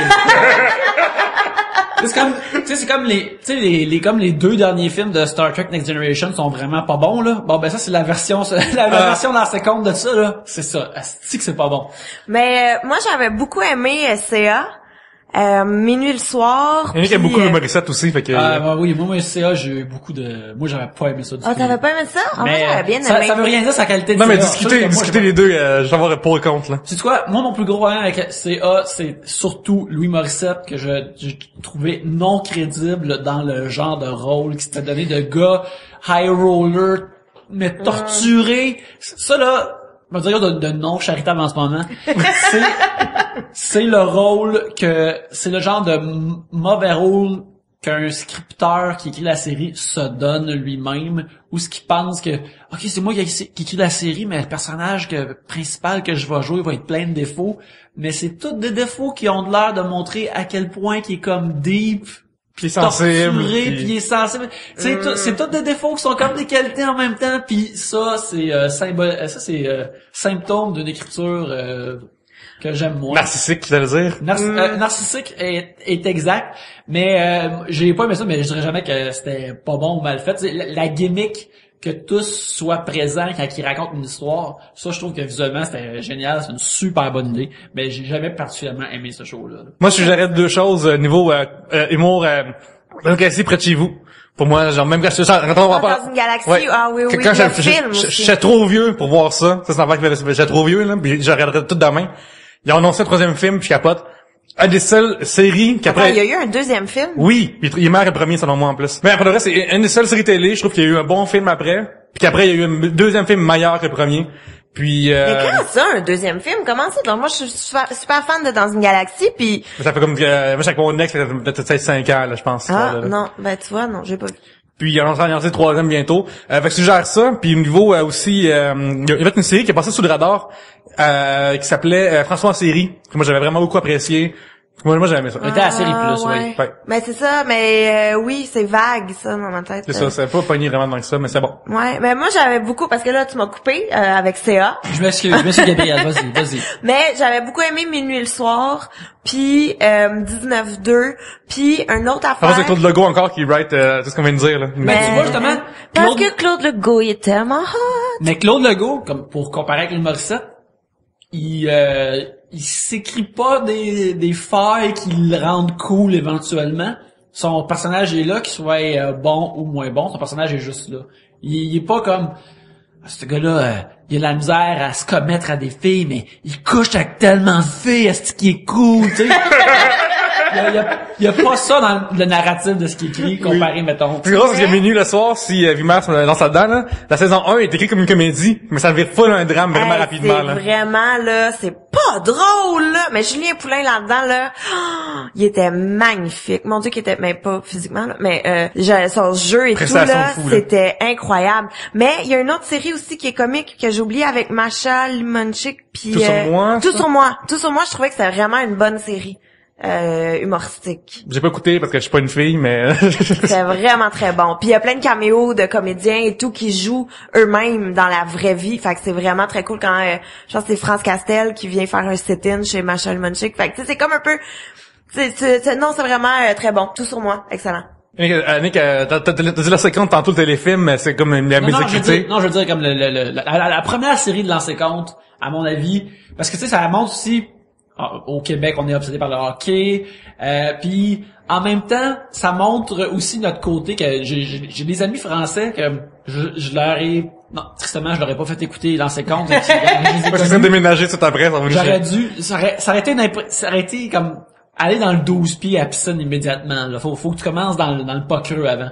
C'est comme les 2 derniers films de Star Trek Next Generation sont vraiment pas bons, là. Bon, ben ça, c'est la version dans ses comptes de ça, là. C'est ça. Asti que c'est pas bon. Mais, moi, j'avais beaucoup aimé CA. Minuit le soir. Il y a beaucoup de Morissette aussi, fait que... oui, moi, CA, j'ai eu beaucoup de... Moi, j'avais pas aimé ça du tout. t'avais pas aimé ça? Mais, moi, j'avais bien aimé. Ça veut rien dire sa qualité de Non, mais CA. discuter les deux, je vais avoir pour et contre, là. C'est quoi? Moi, mon plus gros problème avec CA, c'est surtout Louis Morissette, que j'ai trouvé non crédible dans le genre de rôle qui s'était donné de gars high roller, mais torturé. Ça, là, je vais dire de non charitable en ce moment. C'est le rôle c'est le genre de mauvais rôle qu'un scripteur qui écrit la série se donne lui-même, ou ce qu'il pense que, ok, c'est moi qui écrit la série, mais le personnage principal que je vais jouer va être plein de défauts, mais c'est tous des défauts qui ont l'air de montrer à quel point qu'il est comme deep, puis sensible, torturé, puis il est sensible. C'est tous des défauts qui sont comme des qualités en même temps, puis ça c'est symptôme d'une écriture que j'aime moins. Narcissique, tu veux dire? Narcissique est exact, mais j'ai pas aimé ça, mais je dirais jamais que c'était pas bon ou mal fait. La gimmick que tous soient présents quand ils racontent une histoire, ça je trouve que visuellement c'était génial, c'est une super bonne idée, mais j'ai jamais particulièrement aimé ce show-là. Moi, je suggérerais 2 choses niveau humour, ici près de chez vous. Pour moi, genre même quand je dans une galaxie, oui. Quand j'étais trop vieux pour voir ça, c'est pas que j'étais trop vieux là, puis je regarderais tout demain. Ils ont annoncé un 3e film, puis je capote. Un des seules séries qu'après... il y a eu un 2e film? Oui, puis il est meilleur que le premier, selon moi, en plus. Mais après le reste, c'est une des seules séries télé, je trouve qu'il y a eu un bon film après, puis qu'après, il y a eu un 2e film meilleur que le premier. Puis... Mais comment ça, un 2e film? Comment ça? Donc, moi, je suis super fan de Dans une galaxie, puis... Ça fait comme... moi, avec mon ex, ça fait peut-être 5 ans, là, je pense. Non, ben tu vois, non, j'ai pas vu. Puis, on va lancer le 3e bientôt. Fait que je gère ça. Puis, au niveau aussi... il y a une série qui est passée sous le radar, qui s'appelait François en série, que moi, j'avais vraiment beaucoup apprécié. Moi, j'avais aimé ça. On était à la série plus, oui. Ouais. Mais c'est ça, mais oui, c'est vague, ça, dans ma tête. C'est ça, c'est pas pogné vraiment dans ça, mais c'est bon. Ouais, mais moi, j'avais beaucoup, parce que là, tu m'as coupé avec CA. Je m'excuse, Gabrielle, vas-y. Mais j'avais beaucoup aimé Minuit le soir, puis 19-2, puis un autre affaire. C'est Claude Legault encore qui write tout ce qu'on vient de dire, là. Mais tu vois, justement... Parce que Claude Legault, il est tellement hot. Mais Claude Legault, comme pour comparer avec le Morissette, il s'écrit pas des failles qui le rendent cool éventuellement. Son personnage est là, qu'il soit bon ou moins bon, son personnage est juste là. Il est pas comme ce gars-là, il a de la misère à se commettre à des filles, mais il couche avec tellement de filles, est-ce qu'il est cool, tu sais. Il y a pas ça dans le narratif de ce qu'il écrit comparé, mettons. C'est gros parce que Minuit le soir, si Vimar lance là-dedans, là, la saison 1 est écrite comme une comédie, mais ça vire full un drame vraiment rapidement. C'est vraiment, là, c'est pas drôle, là. Mais Julien Poulin là-dedans, là, il était magnifique. Mon Dieu, qu'il était, mais pas physiquement, là, mais son jeu et tout, là, c'était incroyable. Mais il y a une autre série aussi qui est comique, que j'ai oublié avec Masha Limonchik, puis Tout sur moi, je trouvais que c'était vraiment une bonne série. Humoristique. J'ai pas écouté parce que je suis pas une fille, mais... C'est vraiment très bon. Puis il y a plein de caméos de comédiens et tout qui jouent eux-mêmes dans la vraie vie. Fait que c'est vraiment très cool quand, je pense que c'est France Castel qui vient faire un sit-in chez Masha Limonchik. Fait que tu sais, c'est comme un peu... non, c'est vraiment très bon. Tout sur moi. Excellent. Nick, t'as dit la séquence tantôt le téléfilm, mais c'est comme la médiocrité. Je veux dire comme la première série de Lancer Compte, à mon avis, parce que tu sais, ça montre aussi au Québec, on est obsédé par le hockey. Puis en même temps, ça montre aussi notre côté que j'ai des amis français que je leur ai... Non, tristement, je leur ai pas fait écouter Lancer Compte. Je suis déménager tout après. J'aurais dû... Ça aurait été comme... aller dans le 12 pieds à piscine immédiatement. Là. Faut que tu commences dans le pas creux avant,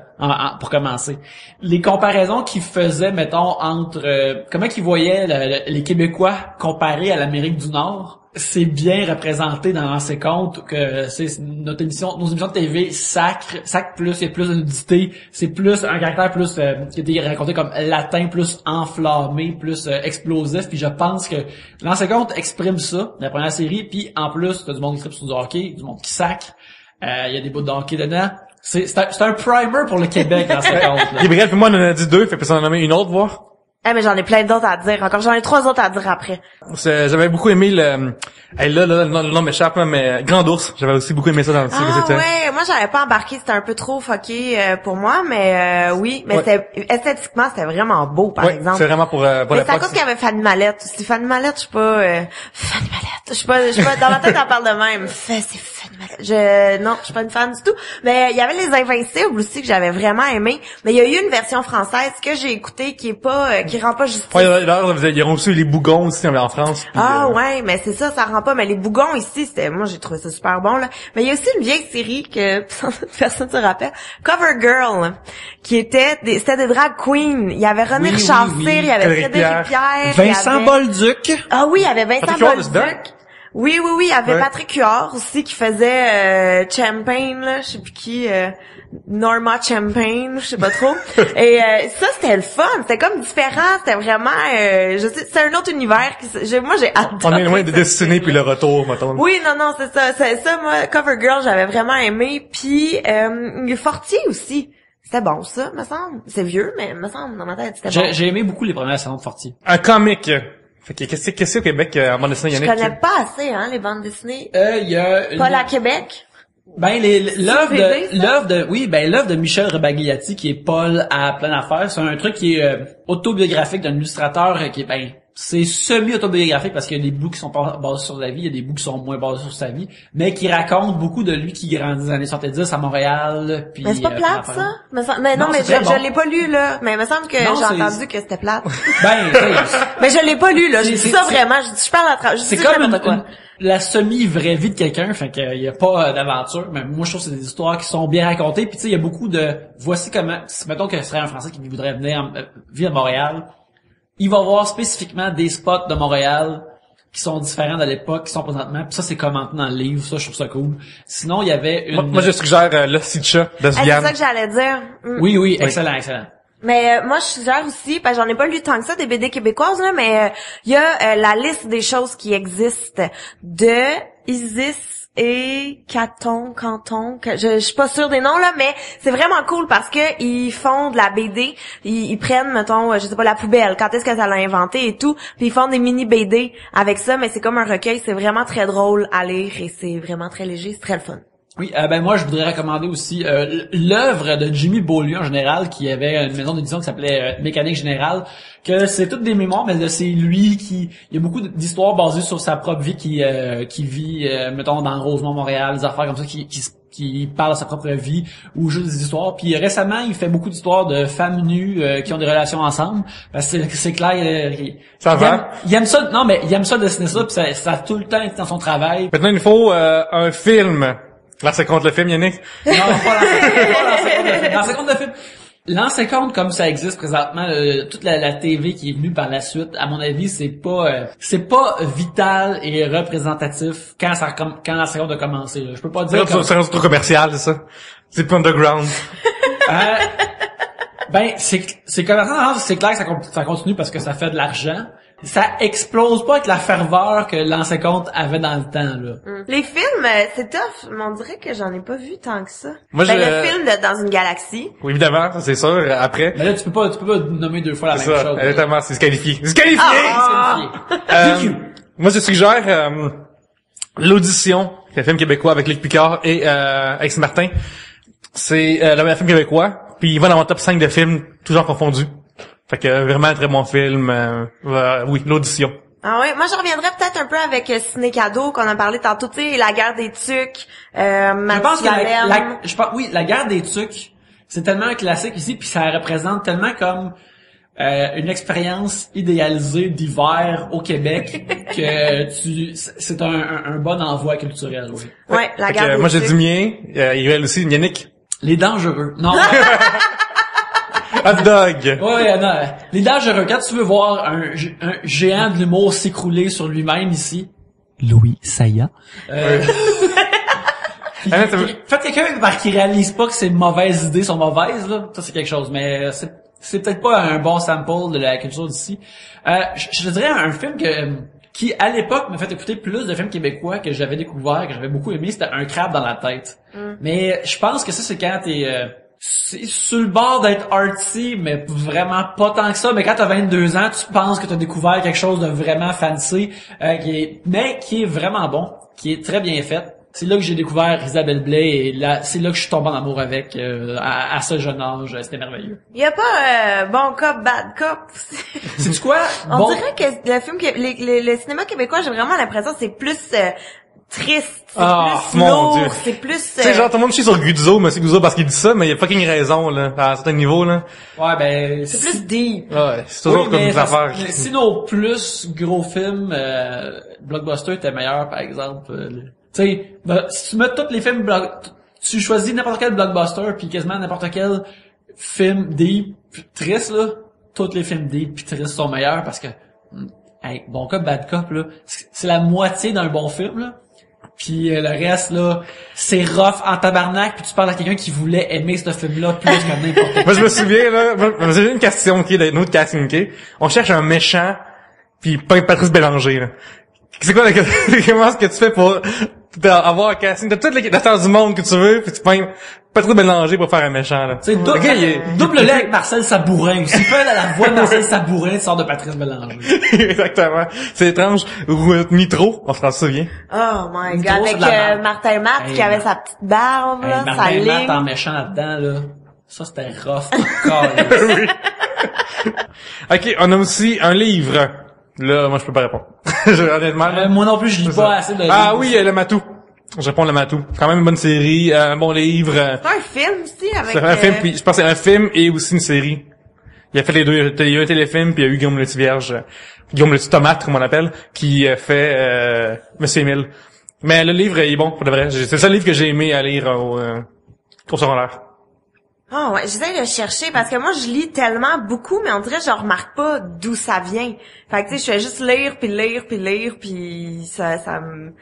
pour commencer. Les comparaisons qu'ils faisaient, mettons, entre comment qu'ils voyaient les Québécois comparés à l'Amérique du Nord, c'est bien représenté dans Lancer Compte que c'est nos émissions de TV sacre plus, il y a plus de nudité, c'est plus un caractère plus qui a été raconté comme latin, plus enflammé, plus explosif, puis je pense que Lancer Compte exprime ça, la première série, puis en plus t'as du monde qui tripe sur du hockey, du monde qui sacre, il y a des bouts de hockey dedans. C'est un primer pour le Québec, Lancer Compte. Et bref, moi on en a dit 2, fait que ça en a nommé une autre, voir. Mais j'en ai plein d'autres à dire. Encore, j'en ai 3 autres à dire après. J'avais beaucoup aimé le nom m'échappe, là, mais Grand Ours. J'avais aussi beaucoup aimé ça dans le Ah ouais, moi j'avais pas embarqué, c'était un peu trop fucké pour moi, mais oui, mais esthétiquement c'était vraiment beau par exemple. C'est vraiment pour mais la c'est à cause qu'il y avait Fanny Mallette aussi. Fanny Mallette, je suis pas Fanny Mallette. Je suis pas dans ma tête on parle de même. C'est Fanny Mallette. Non, je suis pas une fan du tout. Mais il y avait Les Invincibles aussi que j'avais vraiment aimé, mais il y a eu une version française que j'ai écoutée qui est pas qui rend pas justice. Ouais, d'ailleurs, ils ont reçu les Bougons aussi en France. Puis, ouais, mais c'est ça rend pas. Mais les Bougons ici, moi j'ai trouvé ça super bon là. Mais il y a aussi une vieille série que personne se rappelle, Cover Girl, qui c'était des drag queens. Il y avait René Richard Cyr, il y avait Frédéric Pierre, Vincent Bolduc. Ah oui, il y avait Vincent Bolduc. Oui, il y avait Patrick Huard aussi qui faisait Champagne là, je sais plus qui, Norma Champagne, je sais pas trop. Et ça c'était le fun, c'était comme différent, c'était vraiment c'est un autre univers moi j'ai adoré. On est loin de Destinée puis le retour maintenant. Oui, non, c'est ça moi Cover Girl, j'avais vraiment aimé, puis Fortier aussi. C'était bon ça, me semble. C'est vieux mais me semble dans ma tête c'était bon. J'ai aimé beaucoup les premières saisons de Fortier. Un comic. Fait que qu'est-ce au Québec en bande dessinée, Yannick? Je connais pas assez les bandes dessinées. Il y a Paul à Québec. Ben l'œuvre de Michel Rebagliati qui est Paul à plein affaire, c'est un truc qui est autobiographique d'un illustrateur qui est c'est semi-autobiographique parce qu'il y a des bouts qui sont basés sur sa vie, il y a des bouts qui sont moins basés sur sa vie, mais qui racontent beaucoup de lui qui grandit dans les années 70 à Montréal. Puis, mais c'est pas plate, ça? Mais non, mais je l'ai pas lu, là. Mais il me semble que j'ai entendu que c'était plate. Mais je l'ai pas lu, là. J'ai dit ça vraiment. Je parle à travers. C'est comme la semi-vraie vie de quelqu'un, fait qu'il y a pas d'aventure. Mais moi, je trouve que c'est des histoires qui sont bien racontées. Puis tu sais, il y a beaucoup de, voici comment, mettons que ce serait un Français qui voudrait venir vivre à Montréal. Il va voir spécifiquement des spots de Montréal qui sont différents de l'époque, qui sont présentement. Puis ça, c'est commenté dans le livre. Ça, je trouve ça cool. Sinon, il y avait une... Moi, je suggère Le Sitcha de Sviane. C'est ça que j'allais dire. Oui, excellent. Mais moi, je suggère aussi, parce que j'en ai pas lu tant que ça, des BD québécoises, là, mais il y a la liste des choses qui existent de Isis et Canton, je suis pas sûre des noms là, mais c'est vraiment cool parce que ils font de la BD, ils prennent mettons, je sais pas, la poubelle, quand est-ce que ça l'a inventé et tout, puis ils font des mini BD avec ça, mais c'est comme un recueil, c'est vraiment très drôle à lire et c'est vraiment très léger, c'est très le fun. Oui, moi je voudrais recommander aussi l'œuvre de Jimmy Beaulieu en général, qui avait une maison d'édition qui s'appelait Mécanique Générale, que c'est toutes des mémoires, mais c'est lui il y a beaucoup d'histoires basées sur sa propre vie qui vit, mettons, dans Rosemont, Montréal, des affaires comme ça, qui parle de sa propre vie, ou juste des histoires. Puis récemment, il fait beaucoup d'histoires de femmes nues qui ont des relations ensemble, parce que c'est clair, il aime ça, non mais il aime ça dessiner ça, puis ça a tout le temps été dans son travail. Maintenant, il faut un film. Lancer Compte le film, Yannick? Non, pas Lancer Compte le film. Lancer Compte comme ça existe présentement, toute la TV qui est venue par la suite, à mon avis, c'est pas vital et représentatif quand Lancer Compte a commencé, là. Je peux pas dire c'est un trop commercial, c'est ça? C'est pas underground. C'est commercial, c'est clair que ça continue parce que ça fait de l'argent. Ça explose pas avec la ferveur que Lancer Compte avait dans le temps, là. Les films, c'est tough, mais on dirait que j'en ai pas vu tant que ça. Moi, le film de Dans une galaxie. Oui, évidemment, ça, c'est sûr, après. Mais là, tu peux pas nommer deux fois la même chose. Exactement, c'est disqualifié. Disqualifié! Moi, je suggère, L'Audition, qui est un film québécois avec Luc Picard et, Alex Martin. C'est, le film québécois. Puis il va dans mon top 5 de films, tous genres confondus. Fait que vraiment un très bon film. Oui, L'Audition. Ah ouais, moi je reviendrais peut-être un peu avec Ciné Cadeau qu'on a parlé tantôt, tu sais, la guerre des tucs, Je pense que Mathusalem. oui, la guerre des tucs, c'est tellement un classique ici, puis ça représente tellement comme une expérience idéalisée d'hiver au Québec que c'est un bon envoi culturel, oui. Ouais, la guerre des moi j'ai tucs. du mien, il y a aussi Yannick. Les dangereux. Non. Hot dog. Ouais, non. Les dangereux. Quand tu veux voir un géant de l'humour s'écrouler sur lui-même ici, Louis Saya. Faites quelqu'un qui réalise pas que ses mauvaises idées sont mauvaises, là. Ça, c'est quelque chose. Mais c'est peut-être pas un bon sample de la culture d'ici. Je te dirais un film qui, à l'époque, m'a fait écouter plus de films québécois que j'avais découvert, que j'avais beaucoup aimé, c'était Un crabe dans la tête. Mais je pense que ça, c'est quand t'es c'est sur le bord d'être artsy, mais vraiment pas tant que ça. Mais quand t'as 22 ans, tu penses que t'as découvert quelque chose de vraiment fancy, qui est vraiment bon, qui est très bien fait. C'est là que j'ai découvert Isabelle Blais et là, c'est là que je suis tombé en amour avec à ce jeune âge. C'était merveilleux. Il y a pas bon cop, bad cop. C'est quoi? On dirait que le film, le cinéma québécois, j'ai vraiment l'impression que c'est plus triste, c'est plus mon lourd, Dieu. c'est plus... Tu sais, genre, tout le monde chie sur Guzzo, monsieur Guzzo, parce qu'il dit ça, mais il y a fucking raison, là, à un certain niveau, là. Ouais, ben... C'est plus deep. Ouais, c'est toujours comme des affaires. Si nos plus gros films, blockbuster étaient meilleurs, par exemple, tu sais, si tu mets tous les films tu choisis n'importe quel blockbuster puis quasiment n'importe quel film deep triste là, tous les films deep puis tristes sont meilleurs parce que hey, bon cop bad cop là, c'est la moitié d'un bon film là. Puis le reste là, c'est rough en tabarnak puis tu parles à quelqu'un qui voulait aimer ce film là plus que n'importe qui. Moi, je me souviens, là, j'ai une question, ok, d'un autre casting, ok. On cherche un méchant puis pas Patrice Bélanger, là. C'est quoi, comment est-ce que tu fais pour avoir un casting de toutes les acteurs du monde que tu veux, puis tu peins Patrice Bélanger pour faire un méchant, là. C'est double-le avec Marcel Sabourin. Si tu fais la voix de Marcel Sabourin, tu sors de Patrice Bélanger. Exactement. C'est étrange. Ou Nitro, on s'en souvient. Oh my Nitro, god, c'est avec de la merde. Martin Matt qui avait sa petite barbe, là, sa Martin ligne. Matt en méchant là-dedans, là. Ça, c'était rough. Oui. Ok, on a aussi un livre. Là, moi, je peux pas répondre. Honnêtement. Moi non plus, je lis pas assez de livres. Ah oui, Le Matou. Je réponds Le Matou. Quand même une bonne série, un bon livre. C'est un film, si, avec... C'est un film, puis je pense que c'est un film et aussi une série. Il a fait les deux. Il y a eu un téléfilm, puis il y a eu Guillaume le Vierge, Guillaume le Tomate, comme on l'appelle, qui fait Monsieur Émile. Mais le livre il est bon, pour de vrai. C'est le seul livre que j'ai aimé à lire au secondaire. Ah ouais, j'essaie de chercher parce que moi je lis tellement beaucoup, mais on dirait que je remarque pas d'où ça vient. Fait que tu sais, je fais juste lire puis ça me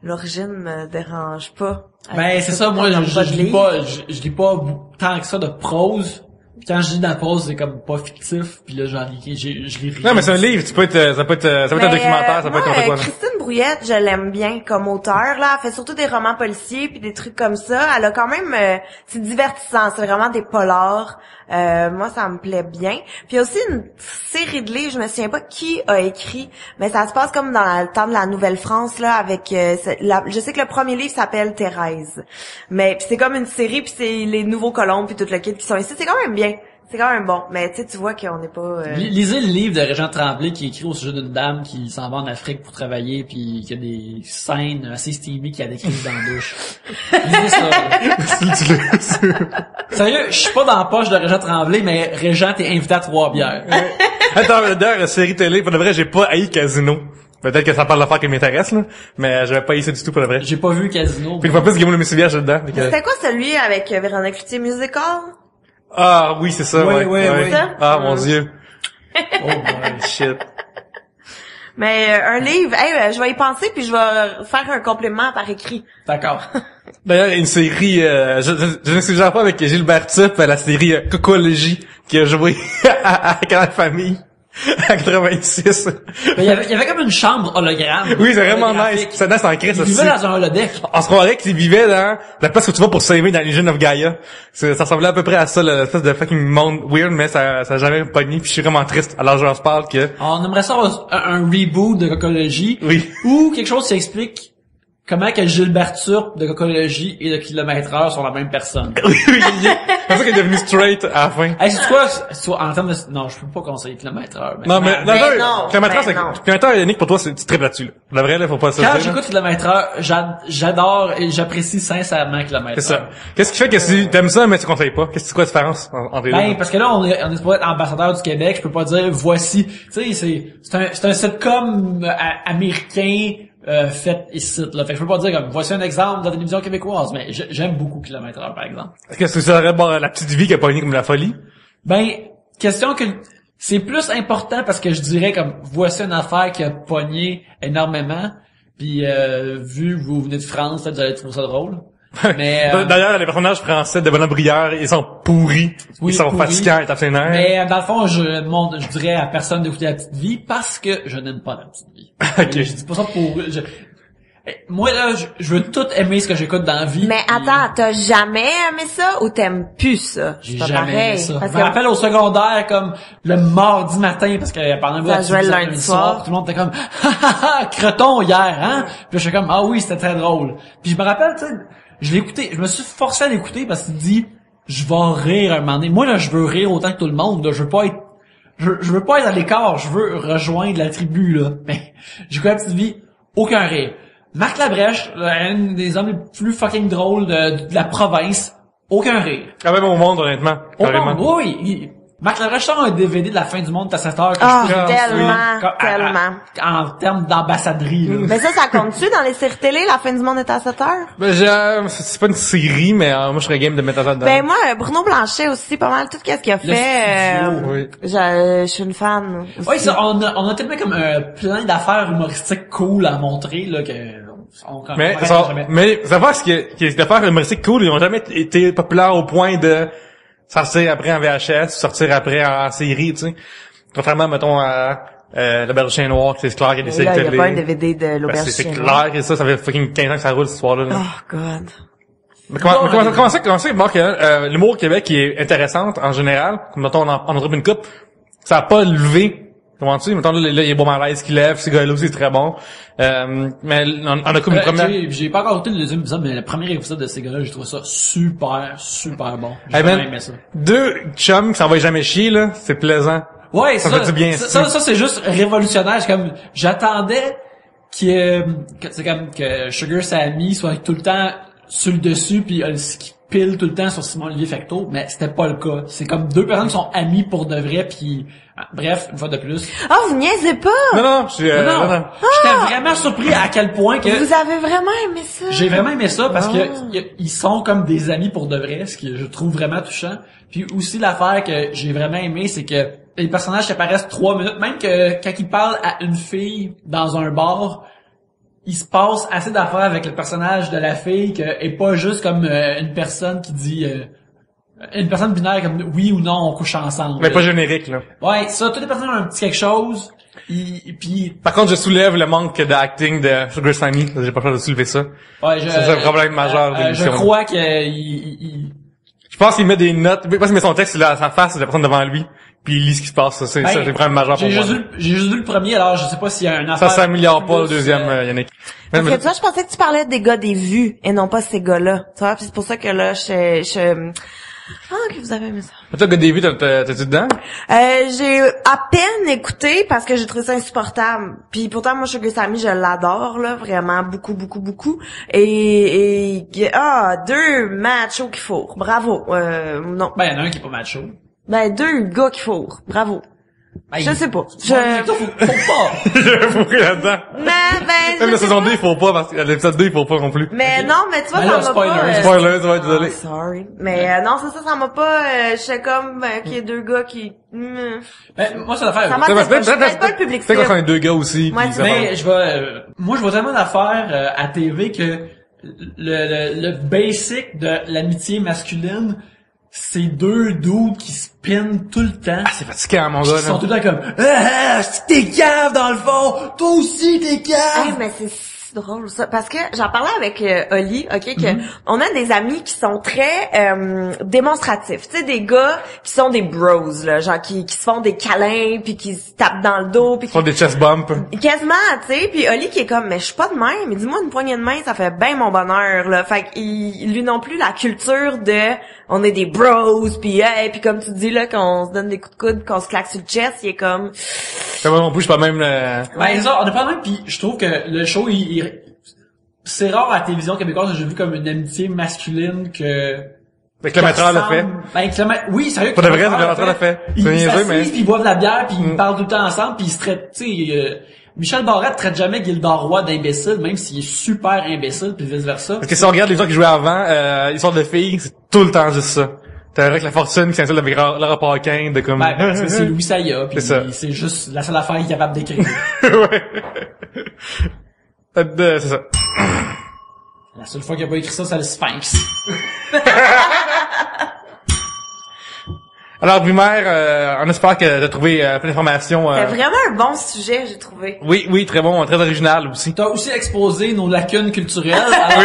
l'origine me dérange pas. Ben c'est ça, moi je lis pas tant que ça de prose. Puis quand je lis de la prose, c'est comme pas fictif, puis là je lis rien. Non, mais c'est un livre, ça peut être un documentaire, ça peut être n'importe quoi. Christine Brouillette, je l'aime bien comme auteure, là. Elle fait surtout des romans policiers puis des trucs comme ça. Elle a quand même, c'est divertissant. C'est vraiment des polars. Moi, ça me plaît bien. Puis il y a aussi une série de livres, je me souviens pas qui a écrit, mais ça se passe comme dans le temps de la Nouvelle-France, là, avec, je sais que le premier livre s'appelle Thérèse. Mais puis c'est comme une série, puis c'est les nouveaux colombes puis tout le kit qui sont ici. C'est quand même bien. C'est quand même bon, mais tu vois qu'on n'est pas... Lisez le livre de Régent Tremblay qui écrit au sujet d'une dame qui s'en va en Afrique pour travailler puis qui a des scènes assez steamy qui a des crises dans la douche. Lisez ça. Sérieux, je suis pas dans la poche de Régent Tremblay, mais Régent t'es invité à 3 bières. Attends, d'ailleurs, série télé, pour de vrai, j'ai pas haï Casino. Peut-être que ça parle d'affaires qui m'intéressent, là, mais j'avais pas haï ça du tout, pour de vrai. J'ai pas vu Casino. Puis une fois plus, Guillaume le Vierge dedans. C'était quoi celui avec Véronique Cloutier Musical? Ah oui, c'est ça, Oui. Ah mon Dieu. Oh my Shit. Mais un livre, je vais y penser puis je vais faire un complément par écrit. D'accord. D'ailleurs, une série, je ne suggère pas avec Gilbert Type, la série Cocologie, qui a joué à Canal Famille. En 86. Il y avait comme une chambre hologramme. Oui, c'est vraiment nice. Ça danse en crise aussi. Il vivait dans un holodeck. On se croirait qu'il vivait dans la place où tu vas pour s'aimer dans Legion of Gaia. Ça ressemblait à peu près à ça, l'espèce de fucking monde weird, mais ça a jamais pogné, puis je suis vraiment triste. Alors je leur parle que... On aimerait ça un reboot de Cocologie. Oui. Ou quelque chose qui explique comment que Gilbert Turp de Cocologie et de Kilomètre-Heure sont la même personne. Oui, c'est pour ça qu'il est devenu straight à la fin. Hey, c'est quoi, en termes de, non, je peux pas conseiller Kilomètre-Heure. Non, mais, non, Kilomètre-Heure, ben non. Kilomètre-Heure, Yannick, pour toi, tu tripes là-dessus, là. La vraie, là, faut pas se Quand dire, j'écoute Kilomètre-Heure, j'adore et j'apprécie sincèrement Kilomètre-Heure. c'est ça. Qu'est-ce qui fait que si t'aimes ça, mais tu conseilles pas? Qu'est-ce que c'est quoi la différence entre les deux? Ben, parce que là, on est supposé être ambassadeur du Québec, je peux pas dire, voici, tu sais, c'est un sitcom américain, fait ici, là. Fait que je peux pas dire comme, voici un exemple de la télévision québécoise, mais j'aime beaucoup Kilomètre-Heure, par exemple. Est-ce que ça serait bon, la petite vie qui a pogné comme la folie? Ben, question que, c'est plus important parce que je dirais comme, voici une affaire qui a pogné énormément, puis vu que vous venez de France, peut-être vous allez trouver ça drôle. Mais D'ailleurs, les personnages français de Bonhomme Brière, ils sont pourris. Oui, ils sont pourris. fatigants, ils tapent ses nerfs. Mais dans le fond, je dirais à personne d'écouter La Petite Vie parce que je n'aime pas La Petite Vie. Ok. Je dis pas ça pour... moi, là, je veux tout aimer ce que j'écoute dans la vie. Mais puis attends, t'as jamais aimé ça ou t'aimes plus ça? j'ai C'est pas jamais pareil. aimé ça. Parce Je me que rappelle au secondaire, comme, le mardi matin, parce que pendant que Ça jouait le lundi soir. tout le monde était comme, creton hier, hein? Puis je suis comme, ah oui, c'était très drôle. Puis je me rappelle, tu sais, je l'ai écouté, je me suis forcé à l'écouter parce qu'il dit, je vais rire un moment donné. Moi, là, je veux rire autant que tout le monde, là. Je veux pas être à l'écart, je veux rejoindre la tribu, là. Mais, j'écoute La Petite Vie, aucun rire. Marc Labrèche, un des hommes les plus fucking drôles de la province, aucun rire. Quand même au monde, honnêtement. Au Carrément. monde, oui. Marc Labrèche sort un DVD de la fin du monde à 7 heures. Que Ah, je peux tellement, construire tellement. en termes d'ambassadrie, là. Mais ça compte-tu dans les séries télé, la fin du monde est à 7 heures? Ben, c'est pas une série, mais moi, je serais game de mettre ça dedans. Ben moi, Bruno Blanchet aussi, pas mal tout ce qu'il a fait. studio, oui. Je suis une fan. aussi. Oui, ça, on a tellement comme plein d'affaires humoristiques cool à montrer, là, que Mais, jamais. mais, ça va, ce qui est d'affaires humoristiques cool, ils ont jamais été populaires au point de sortir après en VHS, sortir après en série, tu sais. Contrairement, mettons, à, le Berger Chien Noir, c'est clair qu'il y a des séries Là, il y a télé. pas un DVD de Ben, l'auberge c'est Chien clair que ça fait fucking 15 ans que ça roule, cette soir-là. Là. Oh, God. Mais comment ça, Marc, l'humour au Québec qui est intéressante, en général, comme mettons, on en drop une coupe, ça a pas levé. Comment tu sais, mettons, là, il y a Beau Malaise qui lève, ce gars-là aussi, c'est très bon. Mais on a comme une première... J'ai pas encore écouté le deuxième épisode, mais le premier épisode de ces gars-là, j'ai trouvé ça super, super bon. J'ai Hey, vraiment man, aimé ça. deux chums qui s'en va jamais chier, là, c'est plaisant. Ouais, Ça fait du bien, ça c'est juste révolutionnaire. C'est comme, j'attendais que c'est comme que Sugar Sammy soit tout le temps sur le dessus puis qui pile tout le temps sur Simon-Olivier Fecteau, mais c'était pas le cas. C'est comme deux personnes qui sont amies pour de vrai puis bref, une fois de plus. Ah, vous niaisez pas! Non, je suis... Non. J'étais vraiment surpris à quel point que Vous avez vraiment aimé ça? j'ai vraiment aimé ça parce que ils sont comme des amis pour de vrai, ce que je trouve vraiment touchant. Puis aussi l'affaire que j'ai vraiment aimé, c'est que les personnages qui apparaissent 3 minutes, même que quand ils parlent à une fille dans un bar, il se passe assez d'affaires avec le personnage de la fille que et pas juste comme une personne qui dit une personne binaire comme oui ou non on couche ensemble. Mais pas générique, là. Ouais, ça, toutes les personnes ont un petit quelque chose. Puis Par contre, je soulève le manque d'acting de Sugar Sammy. J'ai pas peur de soulever ça. ouais, C'est un problème majeur de je l'émission. crois que Je pense qu'il met des notes. Parce qu'il met son texte là à sa face, la personne devant lui, puis il lit ce qui se passe. Ça, c'est un problème majeur pour moi. J'ai juste vu le premier, alors je sais pas s'il y a un affaire. Ça s'améliore pas le plus, deuxième, Yannick. Parce que tu vois, je pensais que tu parlais des gars des vues et non pas ces gars-là. Tu vois, puis c'est pour ça que là, que vous avez aimé ça. Toi, que David, t'es-tu dedans? J'ai à peine écouté parce que j'ai trouvé ça insupportable. Puis pourtant, moi, Sugar Sammy, je l'adore, là, vraiment, beaucoup, beaucoup, beaucoup. Et 2 machos qui fourrent. Bravo. Non. Ben, il y en a un qui est pas macho. Ben, 2 gars qui fourrent. Bravo. Ben, Je sais pas. Faut pas. J'ai fourré là-dedans. Mais, Même la sais saison pas. 2, il faut pas, parce que l'épisode 2, il faut pas non plus. Mais non, mais tu vois, Ben ça là, m'a spoiler, pas... Spoiler, tu vas être désolé. Sorry. Mais non, c'est ça m'a pas... J'étais comme qu'il y a 2 gars qui... Ben, moi, c'est l'affaire. Ça m'a- peut-être pas le public C'est quand cible. on est 2 gars aussi. Ouais, puis ça Mais va. je vais, moi, je vois tellement d'affaires à TV que le basic de l'amitié masculine, c'est 2 dudes qui spinent tout le temps. C'est fatigant, mon Qui gars, sont là. tout le temps comme, c'est que t'es cave dans le fond, toi aussi t'es cave. Hey, mais c'est drôle ça, parce que j'en parlais avec Oli, ok, que on a des amis qui sont très démonstratifs, tu sais, des gars qui sont des bros là, genre qui se font des câlins puis qui se tapent dans le dos puis qui font des chest bumps. Quasiment, tu sais, puis Oli qui est comme mais je suis pas de même, mais dis-moi une poignée de main, ça fait bien mon bonheur là. Fait qu'il lui non plus la culture de on est des bros puis hey, puis comme tu dis là qu'on se donne des coups de coude, qu'on se claque sur le chest, il est comme moi non plus, je suis pas même Ben ça, on est pas même, puis je trouve que le show c'est rare à la télévision québécoise que j'ai vu comme une amitié masculine que avec le maître l'a fait. Ben, oui, sérieux. Pas de vrai, le maître l'a fait. Ils s'assisent, mais puis ils boivent de la bière, puis ils parlent tout le temps ensemble, puis ils se traitent, tu sais, Michel Barrette traite jamais Gildor Roy d'imbécile, même s'il est super imbécile, puis vice-versa. Parce que si on regarde les gens qui jouaient avant, l'histoire de filles, c'est tout le temps juste ça. T'as avec la fortune qui s'installe avec Laura Paquin, de comme... Ben, parce que c'est Louis Saya, puis c'est juste la seule affaire qu'il est capable d'écrire. Ouais. C'est ça. La seule fois qu'il a pas écrit ça, c'est le Sphinx. Alors, Brumaire, on espère que t'as trouvé plein d'informations. C'est vraiment un bon sujet, j'ai trouvé. Oui, très bon, très original aussi. T'as aussi exposé nos lacunes culturelles. Alors,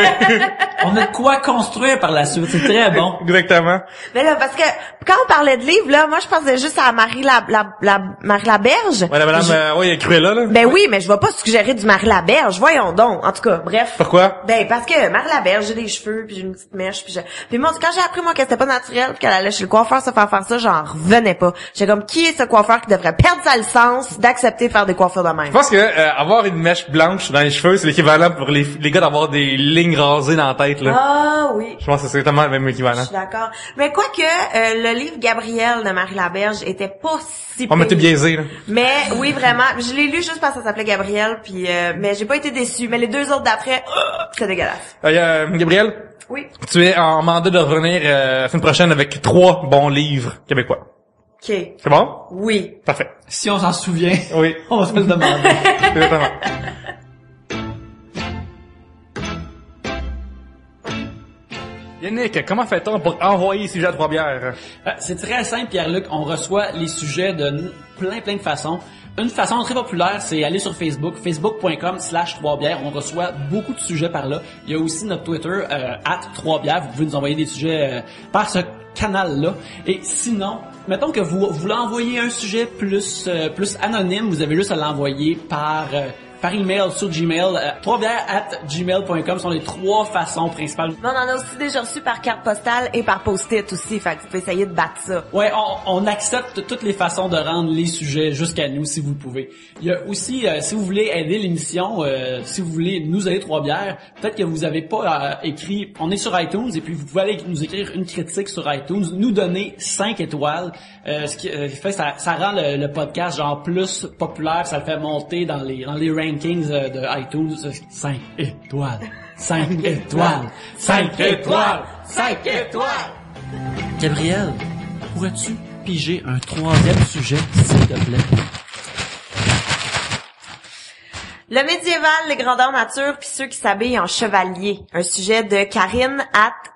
on a de quoi construire par la suite. C'est très bon. Exactement. Mais là, parce que quand on parlait de livres, là, moi je pensais juste à Marie Laberge. Ouais, la madame, oui, elle est Cruella, là. Ben oui, mais je vais pas suggérer du Marie Laberge. Voyons donc. En tout cas, bref. Pourquoi? Ben parce que Marie Laberge, j'ai des cheveux, puis j'ai une petite mèche, puis moi quand j'ai appris moi que c'était pas naturel, puis qu'elle allait chez le coiffeur se faire ça, j'en revenais pas. J'étais comme qui est ce coiffeur qui devrait perdre sa licence d'accepter de faire des coiffures de même. Je pense que avoir une mèche blanche dans les cheveux, c'est l'équivalent pour les gars d'avoir des lignes rasées dans la tête, là. Ah oui. Je pense que c'est tellement le même équivalent. Je suis d'accord. Mais quoique le livre Gabriel de Marie Laberge était pas si On m'était biaisé, là. Mais oui, vraiment, je l'ai lu juste parce que ça s'appelait Gabriel, puis mais j'ai pas été déçue. Mais les deux autres d'après, c'est dégueulasse. Gabriel? Oui. Tu es en mandat de revenir la semaine prochaine avec 3 bons livres québécois. OK. C'est bon? Oui. Parfait. Si on s'en souvient, oui. On va se le demander. Exactement. Yannick, comment fait-on pour envoyer les sujets à Trois-Bières? C'est très simple, Pierre-Luc. On reçoit les sujets de plein de façons. Une façon très populaire, c'est aller sur Facebook, facebook.com/3bières. On reçoit beaucoup de sujets par là. Il y a aussi notre Twitter, @3bières. Vous pouvez nous envoyer des sujets par ce canal-là. Et sinon, mettons que vous voulez envoyer un sujet plus anonyme, vous avez juste à l'envoyer par email sur Gmail. 3bières@gmail.com sont les 3 façons principales. Mais on en a aussi déjà reçu par carte postale et par post-it aussi, fait que vous pouvez essayer de battre ça. Ouais, on accepte toutes les façons de rendre les sujets jusqu'à nous si vous le pouvez. Il y a aussi, si vous voulez aider l'émission, si vous voulez nous aider 3 bières, peut-être que vous avez pas écrit, on est sur iTunes et puis vous pouvez aller nous écrire une critique sur iTunes, nous donner 5 étoiles, ce qui fait ça rend le podcast genre plus populaire, ça le fait monter dans les rankings de iTunes. 5 étoiles, 5 étoiles, 5 étoiles, 5 étoiles. Gabriel, pourrais-tu piger un 3e sujet, s'il te plaît? Le médiéval, les grandeurs nature, puis ceux qui s'habillent en chevalier. Un sujet de Karine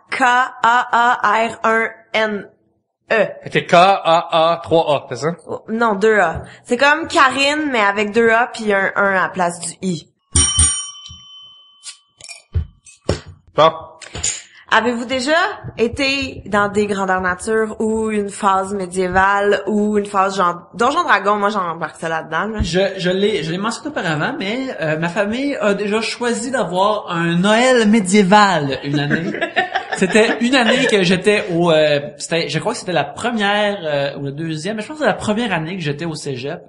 @KAAR1N. C'était K-A-A-3-A, c'est ça? Oh, non, 2A. C'est comme Karine, mais avec 2A puis un 1 à la place du I. Bon. Avez-vous déjà été dans des grandeurs nature ou une phase médiévale ou une phase genre Donjon Dragon? Moi, j'embarque ça là-dedans. Là. Je l'ai mentionné auparavant, mais ma famille a déjà choisi d'avoir un Noël médiéval une année. C'était une année que j'étais je crois que c'était la première ou la deuxième, mais je pense que c'est la première année que j'étais au cégep.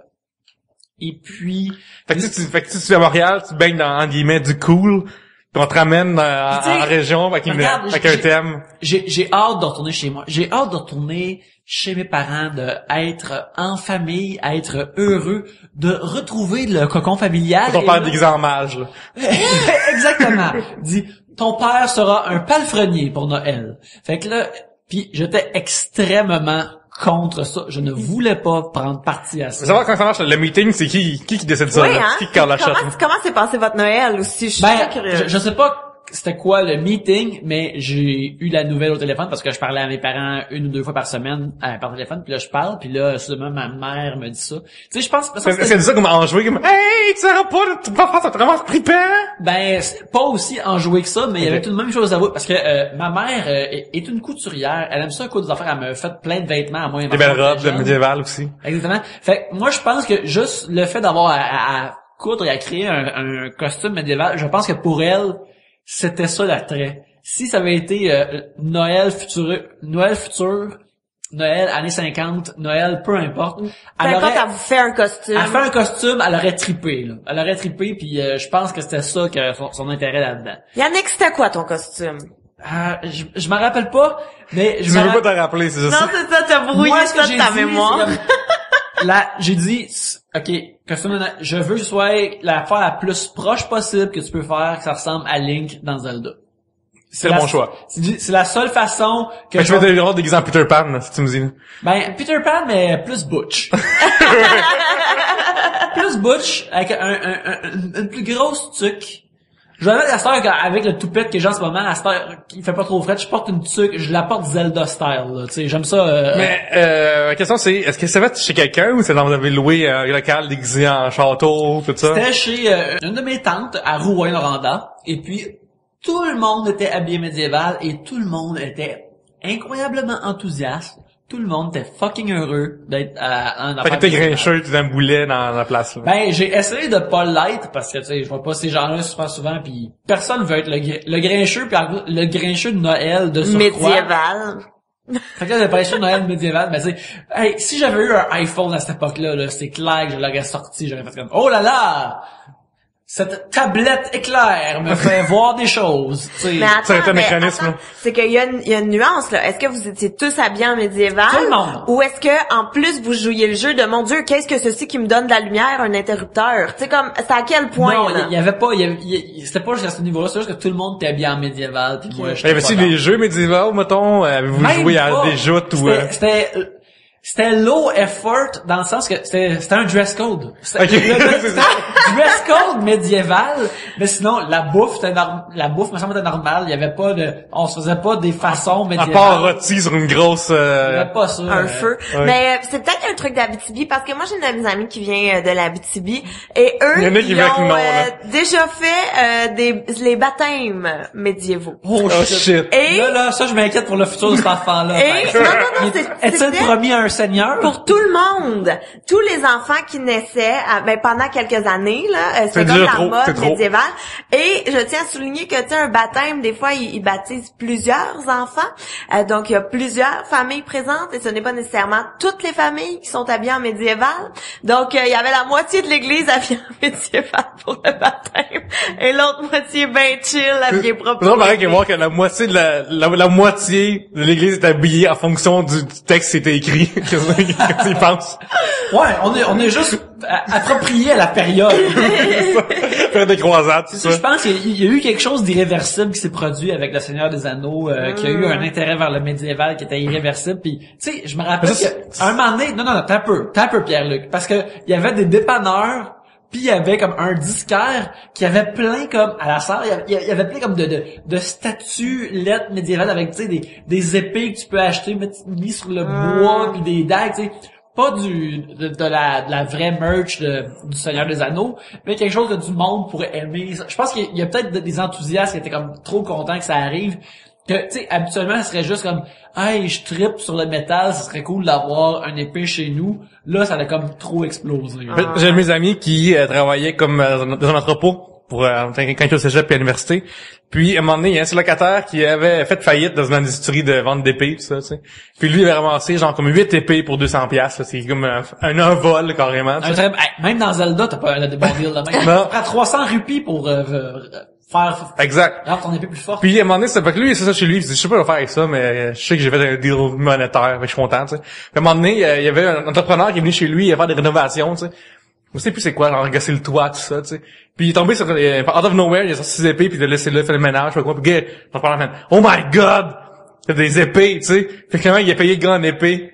Et puis... Fait que si tu es à Montréal, tu baignes dans, en guillemets, du cool, puis on te ramène en région avec un thème. J'ai hâte de retourner chez moi. J'ai hâte de retourner chez mes parents, d'être en famille, être heureux, de retrouver le cocon familial. Ton père déguisé en mage, là. Exactement. Dit, ton père sera un palefrenier pour Noël. Fait que là, puis j'étais extrêmement contre ça. Je ne voulais pas prendre parti à ça. Savoir quand ça marche, le meeting, c'est qui décide ça, oui, là? Hein? Qui garde la chatte? Comment s'est passé votre Noël aussi? Je suis très curieuse. Je sais pas c'était quoi le meeting, mais j'ai eu la nouvelle au téléphone parce que je parlais à mes parents 1 ou 2 fois par semaine par téléphone, puis là je parle, puis là soudainement ma mère me dit ça. Tu sais, je pense c'est ça comme enjoué comme hey, tu sauras pas, tu vas faire ça vraiment trippant. Ben c'est pas aussi enjoué que ça, mais il y avait tout de même chose à voir parce que ma mère est une couturière, elle aime ça coudre des affaires, elle me fait plein de vêtements à moi. Des belles robes de médiéval aussi. Exactement. Fait que moi je pense que juste le fait d'avoir à coudre et à créer un costume médiéval, je pense que pour elle c'était ça l'attrait. Si ça avait été Noël futur, Noël années 50, Noël peu importe. Elle vous fait un costume. Elle fait un costume, elle aurait trippé là. Elle aurait trippé puis je pense que c'était ça que son intérêt là-dedans. Yannick, c'était quoi ton costume? Je m'en rappelle pas, mais je veux pas te rappeler, c'est ça. Non, c'est ça, t'as brouillé ça de ta mémoire. Là, j'ai dit, OK, costume, je veux que ce soit l'affaire la plus proche possible que tu peux faire, que ça ressemble à Link dans Zelda. C'est le bon choix. C'est la seule façon que je vais te rendre déguisé en Peter Pan, si tu me dis. Ben, Peter Pan, mais plus Butch. Plus Butch, avec une plus grosse tuque. Je vais mettre la star avec le toupette que j'ai en ce moment, la star qui fait pas trop frais, je porte une tuque, je la porte Zelda style, là, tu sais, j'aime ça. Mais la question c'est, est-ce que c'est fait chez quelqu'un ou c'est dans vous avez loué un local déguisé en château, tout ça? C'était chez une de mes tantes à Rouyn-Noranda, et puis tout le monde était habillé médiéval et tout le monde était incroyablement enthousiaste. Tout le monde était fucking heureux d'être en affaire. Fait que t'es grincheux, tu t'en boulais dans la place, là. Ben, j'ai essayé de pas l'être parce que, tu sais, je vois pas ces gens-là super souvent pis personne veut être le grincheux pis le grincheux de Noël de surcroît. Médiéval. Fait que là, l'impression de Noël médiéval, ben, tu sais, hey, si j'avais eu un iPhone à cette époque-là, là, c'est clair que je l'aurais sorti, j'aurais fait comme, oh là là! Cette tablette éclair me fait voir des choses, tu sais. Mais attends, un mécanisme. C'est qu'il y a une nuance, là. Est-ce que vous étiez tous habillés en médiéval? Tout le monde. Ou est-ce que, en plus, vous jouiez le jeu de, mon Dieu, qu'est-ce que ceci qui me donne de la lumière, un interrupteur? Tu sais, comme, c'est à quel point, non, là? il y avait pas, c'était pas jusqu'à ce niveau-là, c'est juste que tout le monde était habillé en médiéval, pis moi, Il y avait aussi des jeux médiévaux, mettons, avez-vous joué à des joutes ou... C'était low effort dans le sens que c'était un dress code. C'était dress code médiéval, mais sinon la bouffe me semble était normale, il y avait pas on se faisait pas des façons médiévales. À part rôti sur une grosse il y avait pas ça. Un feu. Ouais. Mais c'est peut-être un truc d'Abitibi parce que moi j'ai une de mes amies qui vient de l'Abitibi et eux ils ont déjà fait les baptêmes médiévaux. Oh shit. Et là ça je m'inquiète pour le futur de cet enfant là. Non, est-il promis à un seigneur? Pour tout le monde, tous les enfants qui naissaient pendant quelques années là, c'est comme la mode médiévale. Et je tiens à souligner que tu sais un baptême des fois ils baptisent plusieurs enfants. Donc il y a plusieurs familles présentes et ce n'est pas nécessairement toutes les familles qui sont habillées en médiéval. Donc il y avait la moitié de l'église habillée en médiéval pour le baptême et l'autre moitié ben chill habillée propre. C'est pareil que voir que la moitié de la moitié de l'église est habillée en fonction du texte qui était écrit. Qu'est-ce qu'ils pensent? Ouais, on est juste approprié à la période. Faire des croisades, tout ça. Je pense qu'il y a eu quelque chose d'irréversible qui s'est produit avec le Seigneur des Anneaux, qui a eu un intérêt vers le médiéval qui était irréversible. Puis, tu sais, je me rappelle qu'à un moment donné, non, t'as un peu Pierre-Luc, parce que il y avait des dépanneurs. Puis il y avait comme un disquaire qui avait plein comme à la salle, il y avait plein comme de statues lettres médiévales avec tu sais des épées que tu peux acheter mis sur le bois puis des dagues, tu sais, pas de la vraie merch du Seigneur des Anneaux, mais quelque chose que du monde pourrait aimer. Je pense qu'il y a peut-être des enthousiastes qui étaient comme trop contents que ça arrive. Que, tu sais, habituellement, ce serait juste comme, hey, je trippe sur le métal, ce serait cool d'avoir un épée chez nous. Là, ça a comme trop explosé. J'ai mes amis qui travaillaient comme dans un entrepôt pour quand ils étaient au cégep et à l'université. Puis, à un moment donné, il y a un locataire qui avait fait faillite dans une industrie de vente d'épées, tout ça, tu sais. Puis lui, il avait ramassé genre comme 8 épées pour 200$. C'est comme un vol, carrément. Même dans Zelda, t'as pas des bons deals de même. Non. À 300 rupies pour faire exact. rendre ton épée plus forte. Puis à un moment donné, c'est pas que lui, c'est ça chez lui, il dit, je sais pas quoi faire avec ça, mais je sais que j'ai fait un deal monétaire, fait que je suis content, tu sais. Puis à un moment donné, il y avait un entrepreneur qui est venu chez lui faire des rénovations, tu sais. Je sais plus c'est quoi, genre gasser le toit, tout ça, tu sais. Puis il est tombé sur out of nowhere, il a sorti ses épées, puis il a laissé là, fait le ménage, je sais pas quoi, puis l'entrepreneur fait, oh my god! C'est des épées, tu sais. Fait que il a payé grande épée.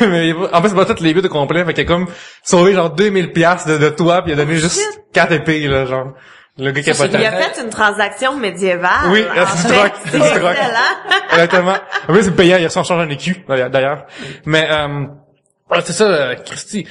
Mais en fait, c'est pas toutes les 8 au complet, fait qu'il a comme sauvé genre 2000$ de toit, puis il a donné juste 4 épées, là, genre. Le gars Ça, c'est capotant. Il a fait une transaction médiévale. Oui, en c'est fait. drogue. C'est excellent. Exactement. En plus, c'est payant, il y a son change en écu, d'ailleurs. Mais, c'est ça, Christy.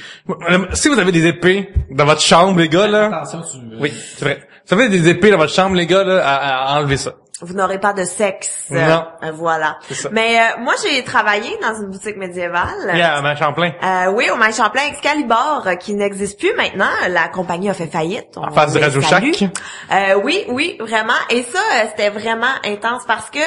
Si vous avez des épées dans votre chambre, les gars, là. Attention, Oui, c'est vrai. Si vous avez des épées dans votre chambre, les gars, là, à enlever ça. Vous n'aurez pas de sexe. Non. Voilà. C'est ça. Mais moi, j'ai travaillé dans une boutique médiévale. Yeah, à Champlain. Oui, au Mail Champlain Excalibur, qui n'existe plus maintenant. La compagnie a fait faillite. En face de les Radio salue. Shack. Oui, vraiment. Et ça, c'était vraiment intense parce que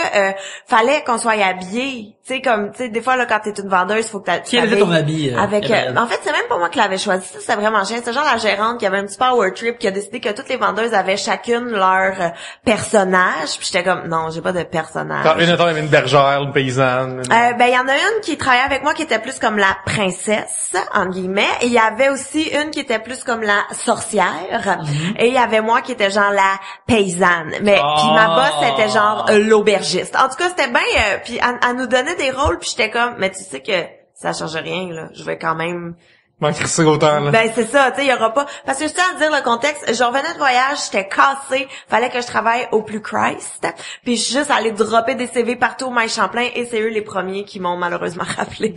fallait qu'on soit habillé. Tu sais, comme, tu sais, des fois, là, quand t'es une vendeuse, faut que Qui avait ton habit? avec, Gabrielle? en fait, c'est même pas moi qui l'avais choisi. Ça, c'était vraiment chiant. C'était genre la gérante qui avait un petit power trip qui a décidé que toutes les vendeuses avaient chacune leur personnage. Puis j'étais comme, non, j'ai pas de personnage. Il y avait une bergère, une paysanne. Il y en a une qui travaillait avec moi qui était plus comme la princesse, en guillemets, et il y avait aussi une qui était plus comme la sorcière, et il y avait moi qui était genre la paysanne. Mais puis ma boss c'était genre l'aubergiste. En tout cas, c'était bien puis elle nous donnait des rôles, puis j'étais comme mais tu sais que ça change rien là, je vais quand même Manquerait ça autant, là. ben c'est ça, tu sais, il y aura pas parce que je tiens à dire le contexte, je revenais de voyage, j'étais cassée, fallait que je travaille au plus Christ, puis je suis juste allée dropper des CV partout au Mail Champlain et c'est eux les premiers qui m'ont malheureusement rappelé.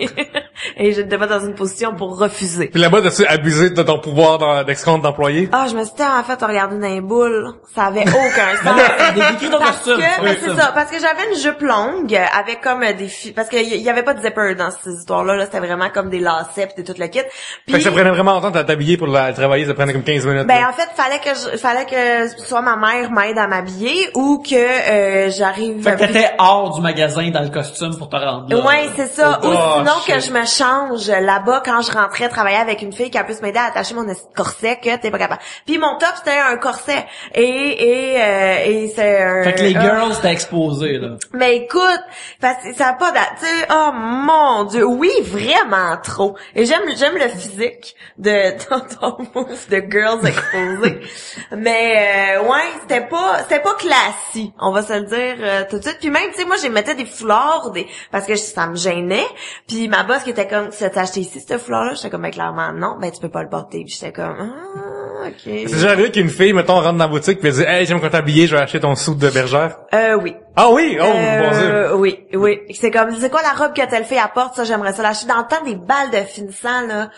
Et je n'étais pas dans une position pour refuser. Puis là-bas, t'as-tu abusé de ton pouvoir d'escompte d'employé? Ah, je me suis en fait regardé dans les boules, ça avait aucun sens. Décris ton Parce costume. que, Oui, c'est ça, parce que j'avais une jupe longue avec comme des parce qu'il y avait pas de zipper dans ces histoires-là, là, c'était vraiment comme des lacets pis tout le kit. Puis Fait que ça prenait vraiment longtemps de t'habiller pour travailler, ça prenait comme 15 minutes. ben là. en fait, fallait que soit ma mère m'aide à m'habiller ou que j'arrive. Fait que t'étais hors du magasin dans le costume pour te rendre là. Ouais, c'est ça. Ou Oh, sinon que shit. je me change là-bas quand je rentrais travailler avec une fille qui a pu m'aider à attacher mon corset que t'es pas capable. Puis mon top c'était un corset et c'est un. Fait que les girls t'as exposé là. Mais écoute, parce que ça a pas tu sais, oh mon Dieu, oui, vraiment trop. Et j'aime le physique de ton move de girls exposées. Mais ouais, c'était pas classique, on va se le dire tout de suite. Puis même tu sais moi j'ai mettais des foulards parce que ça me gênait. Puis ma boss qui était comme tu t'as acheté ici ce foulard là, j'étais comme ben, clairement non, ben tu peux pas le porter. Puis j'étais comme OK. C'est déjà arrivé qu'une fille, mettons, rentre dans la boutique pis elle dit, hey, j'aime quand t'habiller, je vais acheter ton soude de bergère. Oui. Ah oui? Oh, mon Dieu. Oui. C'est comme, c'est quoi la robe que telle fille apporte, ça, j'aimerais ça l'acheter. Dans le temps des balles de finissant, là.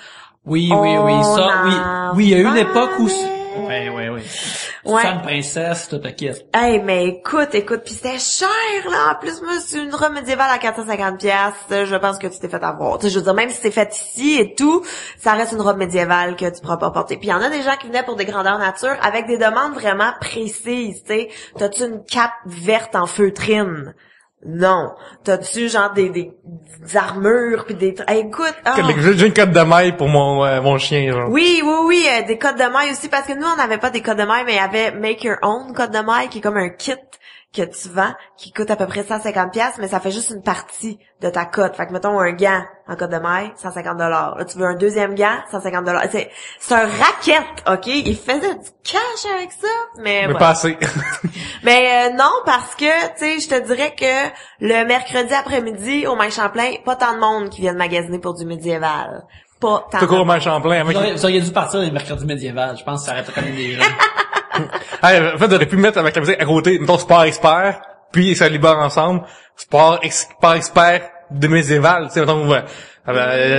Oui, ça, On oui, il y a eu une en époque où parlait. oui. Ouais. Femme princesse, tout ta quête. Hey, mais écoute, pis c'était cher, là. En plus, moi, c'est une robe médiévale à 450 piastres. Je pense que tu t'es fait avoir. Tu sais, je veux dire, même si c'est fait ici et tout, ça reste une robe médiévale que tu pourras pas porter. Puis il y en a des gens qui venaient pour des grandeurs nature avec des demandes vraiment précises, tu sais. T'as-tu une cape verte en feutrine? Non. T'as-tu genre des armures pis des hey, écoute, J'ai une cote de maille pour mon chien, genre. Oui, des codes de maille aussi parce que nous on n'avait pas des codes de maille mais il y avait Make Your Own code de maille qui est comme un kit que tu vends qui coûte à peu près 150 pièces mais ça fait juste une partie de ta cote. Fait que mettons un gant en code de maille, 150 $. Là tu veux un deuxième gant, 150 $. C'est un racket, OK? Il faisait du cash avec ça, mais Mais voilà. pas assez. Mais non, parce que, tu sais, je te dirais que le mercredi après-midi, au Mail Champlain, pas tant de monde qui viennent magasiner pour du médiéval. Pas tant Tout court au de Mail Champlain. Vous auriez dû partir les mercredis médiévals. Je pense que ça aurait quand même des gens. Hey, en fait, j'aurais pu mettre avec la musique à côté, mettons, sport expert, puis ça libère ensemble. Sport expert de médiéval, tu sais, mettons,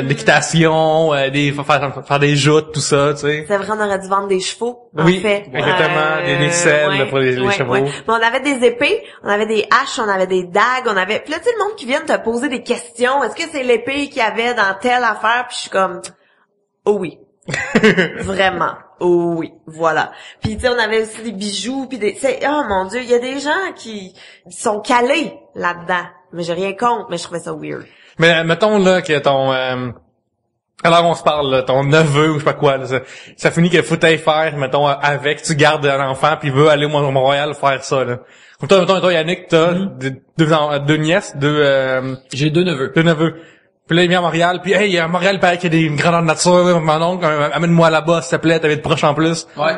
l'équitation, faire des joutes, tout ça, tu sais. C'est vrai, on aurait dû vendre des chevaux, en Oui, fait. exactement, des selles pour les chevaux. Ouais. Mais on avait des épées, on avait des haches, on avait des dagues, on avait... Puis là, tu sais, le monde qui vient te poser des questions. Est-ce que c'est l'épée qu'il y avait dans telle affaire? Puis je suis comme... Oh oui. Vraiment. Oh oui, voilà. Puis tu sais, on avait aussi des bijoux, puis oh mon Dieu, il y a des gens qui sont calés là-dedans. Mais j'ai rien contre, mais je trouvais ça weird. Mais mettons là que ton alors on se parle là, ton neveu ou je sais pas quoi là, ça finit qu'il faut t'aille faire mettons avec tu gardes un enfant puis il veut aller au Montréal faire ça là. Comme toi Yannick t'as deux nièces, J'ai deux neveux. deux neveux. Puis là il vient à Montréal puis hey à Montréal il paraît qu'il y a des grandeurs de nature, mon oncle amène-moi là-bas s'il te plaît, t'avais de proche en plus. Ouais.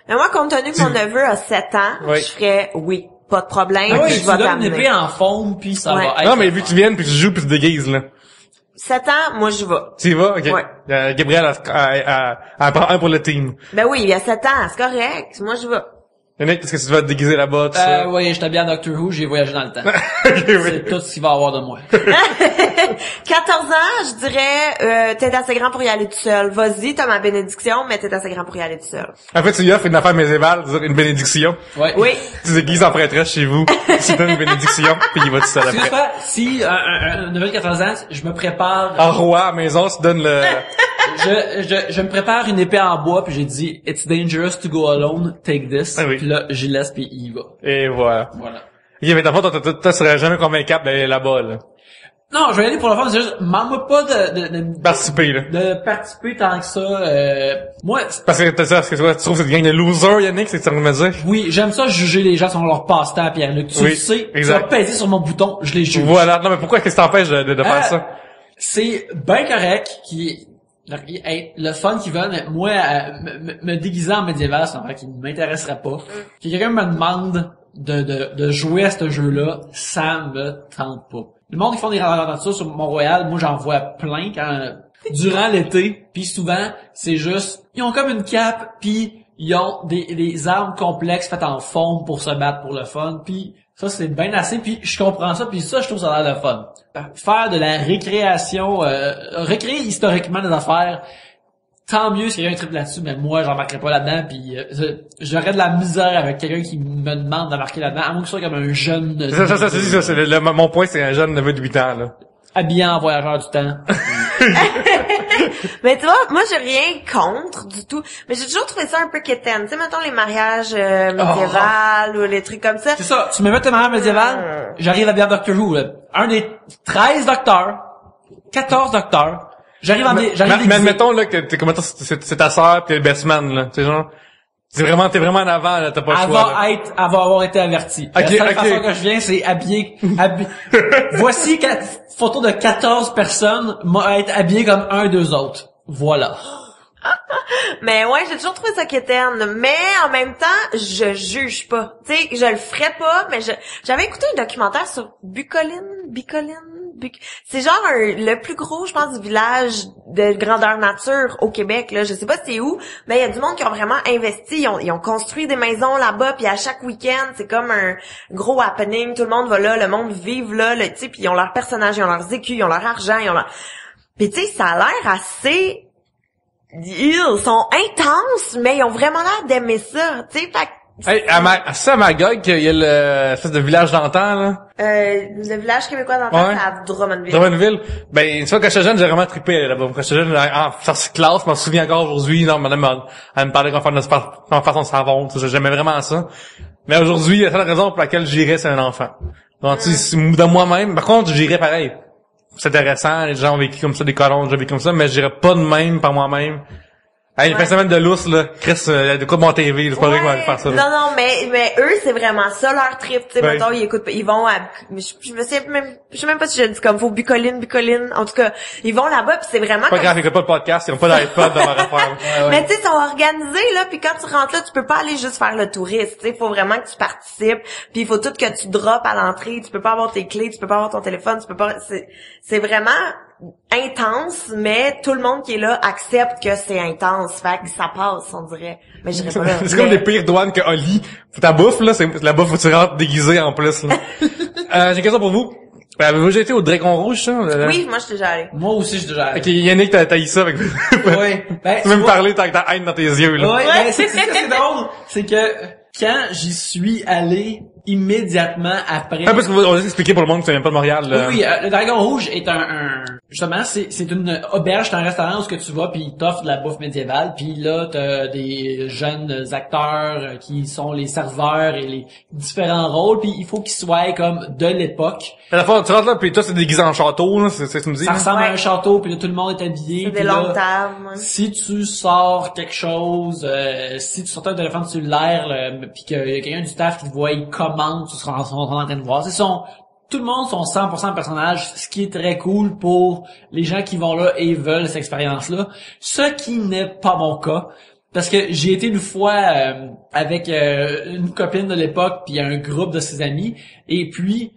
Mais moi, compte tenu que mon neveu a 7 ans, Oui. je ferais oui, pas de problème, Ah oui, je tu vais donnes une épée t'amener. en forme puis ça Ouais. va être... Non mais vu que tu viennes puis tu joues puis tu te déguises là. 7 ans, moi je vais. Tu y vas? OK. Ouais. Gabriel elle prend un pour le team. Ben oui, il y a 7 ans, c'est correct, moi je vais. Yannick, est-ce que tu vas te déguiser là-bas, tout ça? Oui, j'étais bien en Doctor Who, j'ai voyagé dans le temps. Okay, oui. C'est tout ce qu'il va y avoir de moi. 14 ans, je dirais, t'es assez grand pour y aller tout seul. Vas-y, t'as ma bénédiction, mais t'es assez grand pour y aller tout seul. En fait, tu lui offres une affaire médiévale, une bénédiction. Ouais. Oui. Tu déguises en prêtresse chez vous, tu donnes une bénédiction, puis il va tout seul Ce que je après. fais, si un neveu de 14 ans, je me prépare... En roi, à la maison, tu donnes le... je me prépare une épée en bois, puis j'ai dit, it's dangerous to go alone, take this. Ah oui. Puis là, j'y laisse, puis il y va. Et voilà. Voilà. Ok, mais dans le fond, toi, tu serais jamais convaincable d'aller là-bas, là. Non, je vais aller pour le fun, c'est juste, demande-moi pas de Participer, là. de participer tant que ça. Moi, Parce que tu trouves cette gang de losers, Yannick, c'est ce que tu vas me dire? oui, j'aime ça juger les gens sur leur passe-temps, Pierre-Luc. Tu Oui, le sais, exact. tu vas peser sur mon bouton, je les juge. Voilà. Non, mais pourquoi qu'est-ce qui t'empêche de faire ça? C'est bien correct le fun qu'ils veulent, mais moi, me déguiser en médiéval, c'est un truc qui ne m'intéresserait pas. Que quelqu'un me demande de jouer à ce jeu-là, ça me tente pas. Le monde qui font des aventures sur Mont-Royal, moi j'en vois plein durant l'été, puis souvent c'est juste ils ont comme une cape, puis ils ont des armes complexes faites en forme pour se battre pour le fun, puis ça c'est bien assez, puis je comprends ça, puis ça je trouve ça a l'air de fun. Faire de la récréation, recréer historiquement des affaires, tant mieux si quelqu'un triple là-dessus, mais moi j'embarquerai pas là-dedans, puis j'aurais de la misère avec quelqu'un qui me demande d'embarquer là-dedans, à moins que ce soit comme un jeune Mon point, c'est un jeune neveu de 8 ans, là. habillé en voyageur du temps. Mais tu vois, moi j'ai rien contre du tout, mais j'ai toujours trouvé ça un peu quétaine. Tu sais, mettons les mariages médiévals ou les trucs comme ça. C'est ça, tu me mets tes mariage médiéval, j'arrive à bien Doctor Who, là. Un des 13 docteurs, 14 docteurs, j'arrive Mais admettons, là, que c'est ta sœur pis t'es le best man, là. Tu sais, genre, t'es vraiment en avant, là, t'as pas le choix, là. Elle va avoir été avertie. Ok, La seule ok. façon que je viens, c'est habillé. Voici photo de 14 personnes, moi, être habillé comme un d'eux autres. Voilà. Mais ouais, j'ai toujours trouvé ça quétaine. Mais en même temps, je juge pas. Tu sais, je le ferais pas, mais j'avais écouté un documentaire sur Bicoline. C'est genre le plus gros, je pense, village de grandeur nature au Québec, là. Je sais pas c'est où, mais il y a du monde qui ont vraiment investi. Ils ont construit des maisons là-bas, puis à chaque week-end, c'est comme un gros happening. Tout le monde va là, le monde vive là, tu sais, puis ils ont leurs personnages, ils ont leurs écus, ils ont leur argent, ils ont leur... Puis tu sais, ça a l'air assez... Ils sont intenses, mais ils ont vraiment l'air d'aimer ça, tu sais, Hey, à Magog, qu'il y a le espèce de village d'antan, là. le village québécois d'antan, Ouais. c'est à Drummondville. Drummondville. Ben, tu vois, quand j'étais jeune, j'ai vraiment trippé là-bas. Quand j'étais jeune, en sortie de classe, je m'en souviens encore aujourd'hui, non, madame, elle me parlait qu'on fasse son savon, tout ça. J'aimais vraiment ça. Mais aujourd'hui, la seule raison pour laquelle j'irais, c'est un enfant. Donc, tu sais, de moi-même, par contre, j'irais pareil. C'est intéressant, les gens ont vécu comme ça, des colons ont déjà vécu comme ça, mais j'irais pas de même par moi-même. Hey, une semaine de lousse, là. Chris, de quoi de mon TV, c'est pas vrai qu'on va aller faire ça, là. Non, mais eux, c'est vraiment ça, leur trip, tu sais, Ouais. mettons, ils vont à, je sais même pas si je le dis comme faut, Bicoline, en tout cas, ils vont là-bas pis c'est vraiment Pas comme... grave, ils écoutent pas de podcast, ils ont pas d'iPod dans leur affaire. Mais tu sais, ils sont organisés, là, puis quand tu rentres là, tu peux pas aller juste faire le touriste, tu sais, faut vraiment que tu participes, puis il faut tout que tu droppes à l'entrée, tu peux pas avoir tes clés, tu peux pas avoir ton téléphone, tu peux pas, c'est vraiment intense, mais tout le monde qui est là accepte que c'est intense, fait que ça passe, on dirait. Mais je dirais pas là. C'est comme des pires douanes que Oli. Faut ta bouffe, là, c'est la bouffe où tu rentres déguisé en plus, là. J'ai une question pour vous. Avez-vous déjà été au Dragon Rouge, ça? Oui, moi, je suis déjà allée. Moi aussi, je déjà. Ok, Yannick, t'as eu ça avec... Oui. Ben, tu veux me parler, t'as ta haine dans tes yeux, là. Ouais, ben, c'est drôle. C'est que, quand j'y suis allé, immédiatement après... Ah, parce qu'on va expliquer pour le monde que tu viens pas de Montréal, là. Oui, le Dragon Rouge est justement, c'est une auberge, c'est un restaurant où ce que tu vas puis ils t'offrent de la bouffe médiévale, puis là t'as des jeunes acteurs qui sont les serveurs et les différents rôles, puis il faut qu'ils soient comme de l'époque. À la fois, tu rentres là, puis toi, c'est déguisé en château, là, c'est ce que tu me dis, Ça là? ressemble à Ouais. un château, puis là tout le monde est habillé. C'est puis des là, longues tables, ouais. si tu sors quelque chose, si tu sors un téléphone cellulaire, puis qu'il y a quelqu'un du staff qui te voit, il commande, tu seras en train de voir. Tout le monde sont 100% personnages, ce qui est très cool pour les gens qui vont là et veulent cette expérience-là. Ce qui n'est pas mon cas. Parce que j'ai été une fois avec une copine de l'époque puis un groupe de ses amis. Et puis,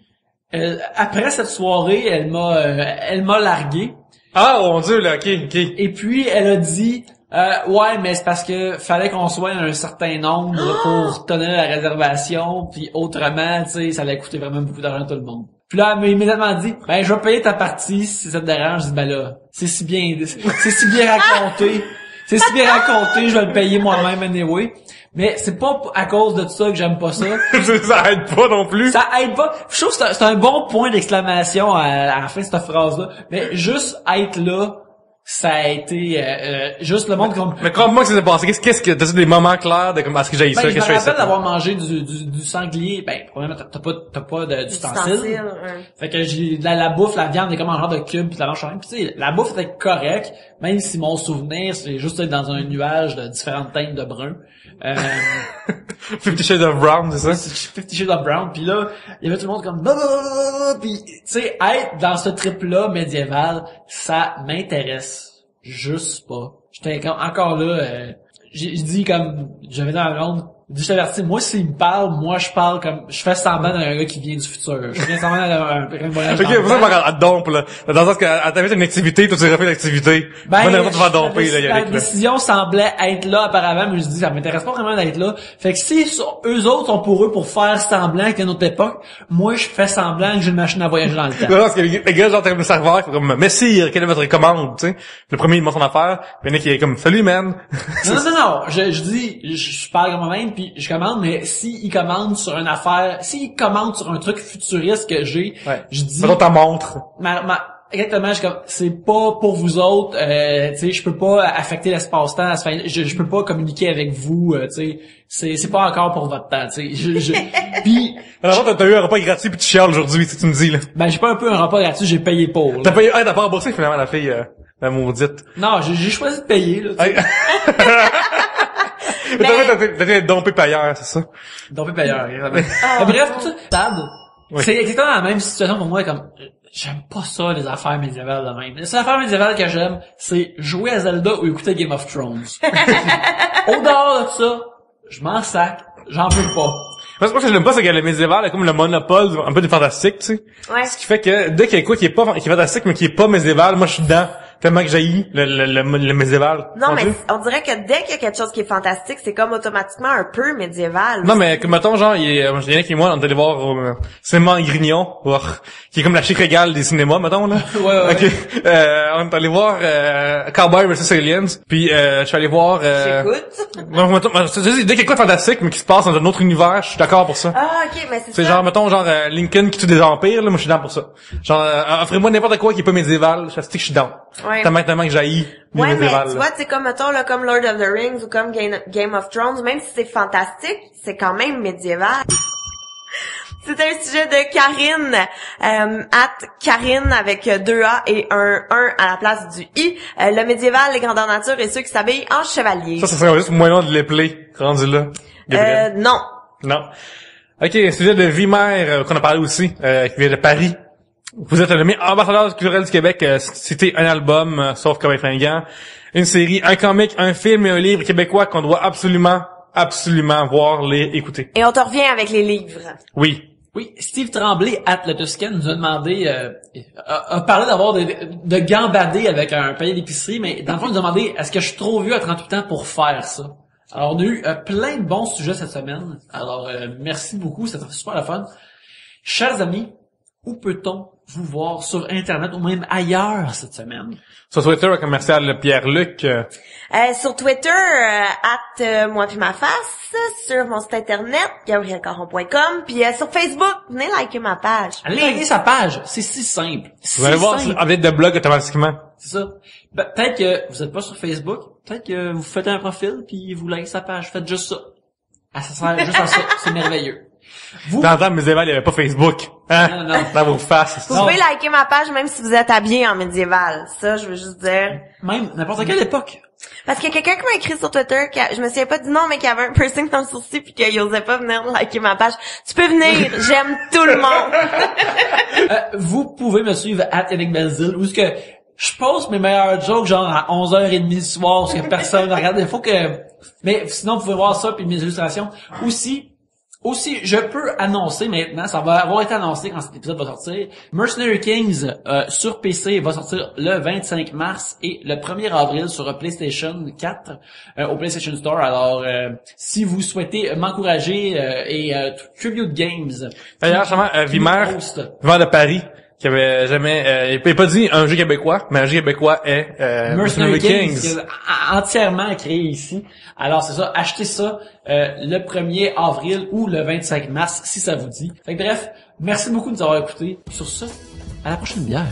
après cette soirée, elle m'a largué. Ah, mon Dieu, là, ok. Et puis, elle a dit, Ouais, mais c'est parce que fallait qu'on soit un certain nombre pour tenir la réservation, puis autrement, tu sais, ça allait coûter vraiment beaucoup d'argent à tout le monde. Puis là, elle m'a immédiatement dit, ben, je vais payer ta partie si ça te dérange. Je dis, ben là, c'est si bien raconté. C'est si bien raconté, je vais le payer moi-même anyway. Mais c'est pas à cause de ça que j'aime pas ça. Ça aide pas non plus. Ça aide pas. Je trouve que c'est un bon point d'exclamation à la fin de cette phrase-là. Mais juste être là, ça a été juste le monde comme... Mais comment que ça s'est passé? Qu'est-ce que t'as des moments clairs de comme est-ce que j'ai ça? Ben, je Qu'est-ce me que je fais rappelle ça? d'avoir mangé du sanglier. Ben, probablement t'as pas d'ustensiles. Ouais. Fait que j'ai la bouffe, la viande est comme un genre de cube, puis la mange puis tu sais, la bouffe était correcte, même si mon souvenir c'est juste être dans un nuage de différentes teintes de brun. 50 Shades of Brown, c'est ça? 50 Shades of Brown, puis là, il y avait tout le monde comme puis tu sais, être dans ce trip-là médiéval, ça m'intéresse juste pas. J'étais encore là, j'ai dit comme, j'avais dans la blonde, je t'avertis, moi s'il me parle, moi je parle comme, je fais semblant d'un gars qui vient du futur. Je fais semblant d'un voyage. Ok, pour ça, elle dompe, là. Dans le sens qu'elle t'avait une activité, toi tu refais l'activité. Ben, on va te faire domper, là, la décision semblait être là apparemment, mais je dis, ça m'intéresse pas vraiment d'être là. Fait que si eux autres sont pour eux pour faire semblant qu'il y a une autre époque, moi je fais semblant que j'ai une machine à voyager dans le temps. Non, parce que les gars, genre, le serveur, ils font comme, messire, quelle est votre commande, tu sais? Le premier, il montre son affaire, puis il y en a qui est comme, salut, man. Non. Je dis, je parle comme moi-même, puis je commande, mais s'ils commandent sur une affaire, s'ils commandent sur un truc futuriste que j'ai, je dis... Mettons ta montre. Exactement, je suis comme, c'est pas pour vous autres, tu sais, je peux pas affecter l'espace-temps, je peux pas communiquer avec vous, tu sais, c'est pas encore pour votre temps, tu sais, puis... Alors, t'as eu un repas gratuit pis tu chiales aujourd'hui, tu me dis, là. Ben, j'ai pas un peu un repas gratuit, j'ai payé pour, là. T'as payé, t'as pas remboursé, finalement, la fille, la maudite. Non, j'ai choisi de payer, là, tu sais. Mais t'as été dompé payeur, c'est ça? Dompé payeur, bref, tout ça, oui. C'est exactement la même situation pour moi, comme, j'aime pas ça, les affaires médiévales de même. Les affaires médiévales que j'aime, c'est jouer à Zelda ou écouter Game of Thrones. Au dehors de ça, je m'en sac, j'en veux pas. Moi, ce que j'aime pas, c'est que le médiéval est comme le monopole, un peu du fantastique, tu sais. Ouais. Ce qui fait que, dès qu'il y a quoi qui est fantastique, mais qui est pas médiéval, moi, je suis dedans. Tellement que j'haïs le médiéval. Non, mais on dirait que dès qu'il y a quelque chose qui est fantastique, c'est comme automatiquement un peu médiéval. Non, mais comme mettons, genre, il y en a qui, moi, on est allé voir au cinéma en Grignon, qui est comme la chic régale des cinémas, mettons, là. Ouais. Okay. On est allé voir Cowboy vs Aliens, puis je suis allé voir... J'écoute. Non, mettons, dès qu'il y a quoi de fantastique, mais qui se passe dans un autre univers, je suis d'accord pour ça. Ah, ok, mais c'est ça. C'est genre, mettons, genre, Lincoln qui tue des empires, là, moi, je suis dans pour ça. Genre, offrez-moi n'importe quoi qui est pas médiéval, je suis dans. Ouais. Tellement que j'haïs le Ouais, mais médiéval. tu vois, c'est comme, mettons, là, comme Lord of the Rings ou comme Game of Thrones, même si c'est fantastique, c'est quand même médiéval. C'est un sujet de Karine, Karine avec 2 A et un 1 à la place du I. Le médiéval, les grandeurs nature et ceux qui s'habillent en chevalier. Ça serait juste moyen de les play, rendu là. Non. Non. Ok, sujet de Vimer, qu'on a parlé aussi, qui vient de Paris. Vous êtes le meilleur ambassadeur culturel du Québec, citez un album, sauf comme un fringant, une série, un comic, un film et un livre québécois qu'on doit absolument voir, lire, écouter. Et on te revient avec les livres. Oui. Oui, Steve Tremblay, le Tuscan, nous a demandé, a parlé d'avoir de gambader avec un panier d'épicerie, mais dans le fond, il nous a demandé, est-ce que je suis trop vieux à 38 ans pour faire ça? Alors, on a eu plein de bons sujets cette semaine. Alors, merci beaucoup, c'était super le fun. Chers amis, où peut-on vous voir sur Internet ou même ailleurs cette semaine? Sur Twitter, commercial Pierre-Luc. Sur Twitter, moi puis ma face, sur mon site internet, gabrielcaron.com, puis sur Facebook, venez liker ma page. Allez liker sa page, c'est si simple. Vous allez voir update de blog automatiquement. C'est ça. Peut-être que vous êtes pas sur Facebook, peut-être que vous faites un profil puis vous likez sa page, faites juste ça. Ah, ça sert juste à ça, c'est merveilleux. Dans le temps médiéval, il n'y avait pas Facebook. Hein? Non. Dans vos faces. Vous pouvez liker ma page même si vous êtes habillé en médiéval. Ça, je veux juste dire. Même n'importe quelle époque. Parce qu'il y a quelqu'un qui m'a écrit sur Twitter, je me souviens pas du nom, mais qui avait un piercing dans le sourcil puis qu'il osait pas venir liker ma page. Tu peux venir, j'aime tout le monde. Vous pouvez me suivre @YannickBelzile, où est-ce que je poste mes meilleurs jokes genre à 11h30 du soir, parce que personne ne regarde. Il faut que... Mais sinon, vous pouvez voir ça puis mes illustrations. Aussi, Aussi, je peux annoncer maintenant, ça va avoir été annoncé quand cet épisode va sortir, Mercenary Kings sur PC va sortir le 25 mars et le 1er avril sur PlayStation 4 au PlayStation Store. Alors, si vous souhaitez m'encourager et Tribute Games... D'ailleurs, Vimer de Paris, qui avait jamais... il n'a pas dit un jeu québécois, mais un jeu québécois est Mercenary Kings. Entièrement créé ici. Alors c'est ça, achetez ça le 1er avril ou le 25 mars si ça vous dit. Fait que bref, merci beaucoup de nous avoir écoutés. Sur ce, à la prochaine bière.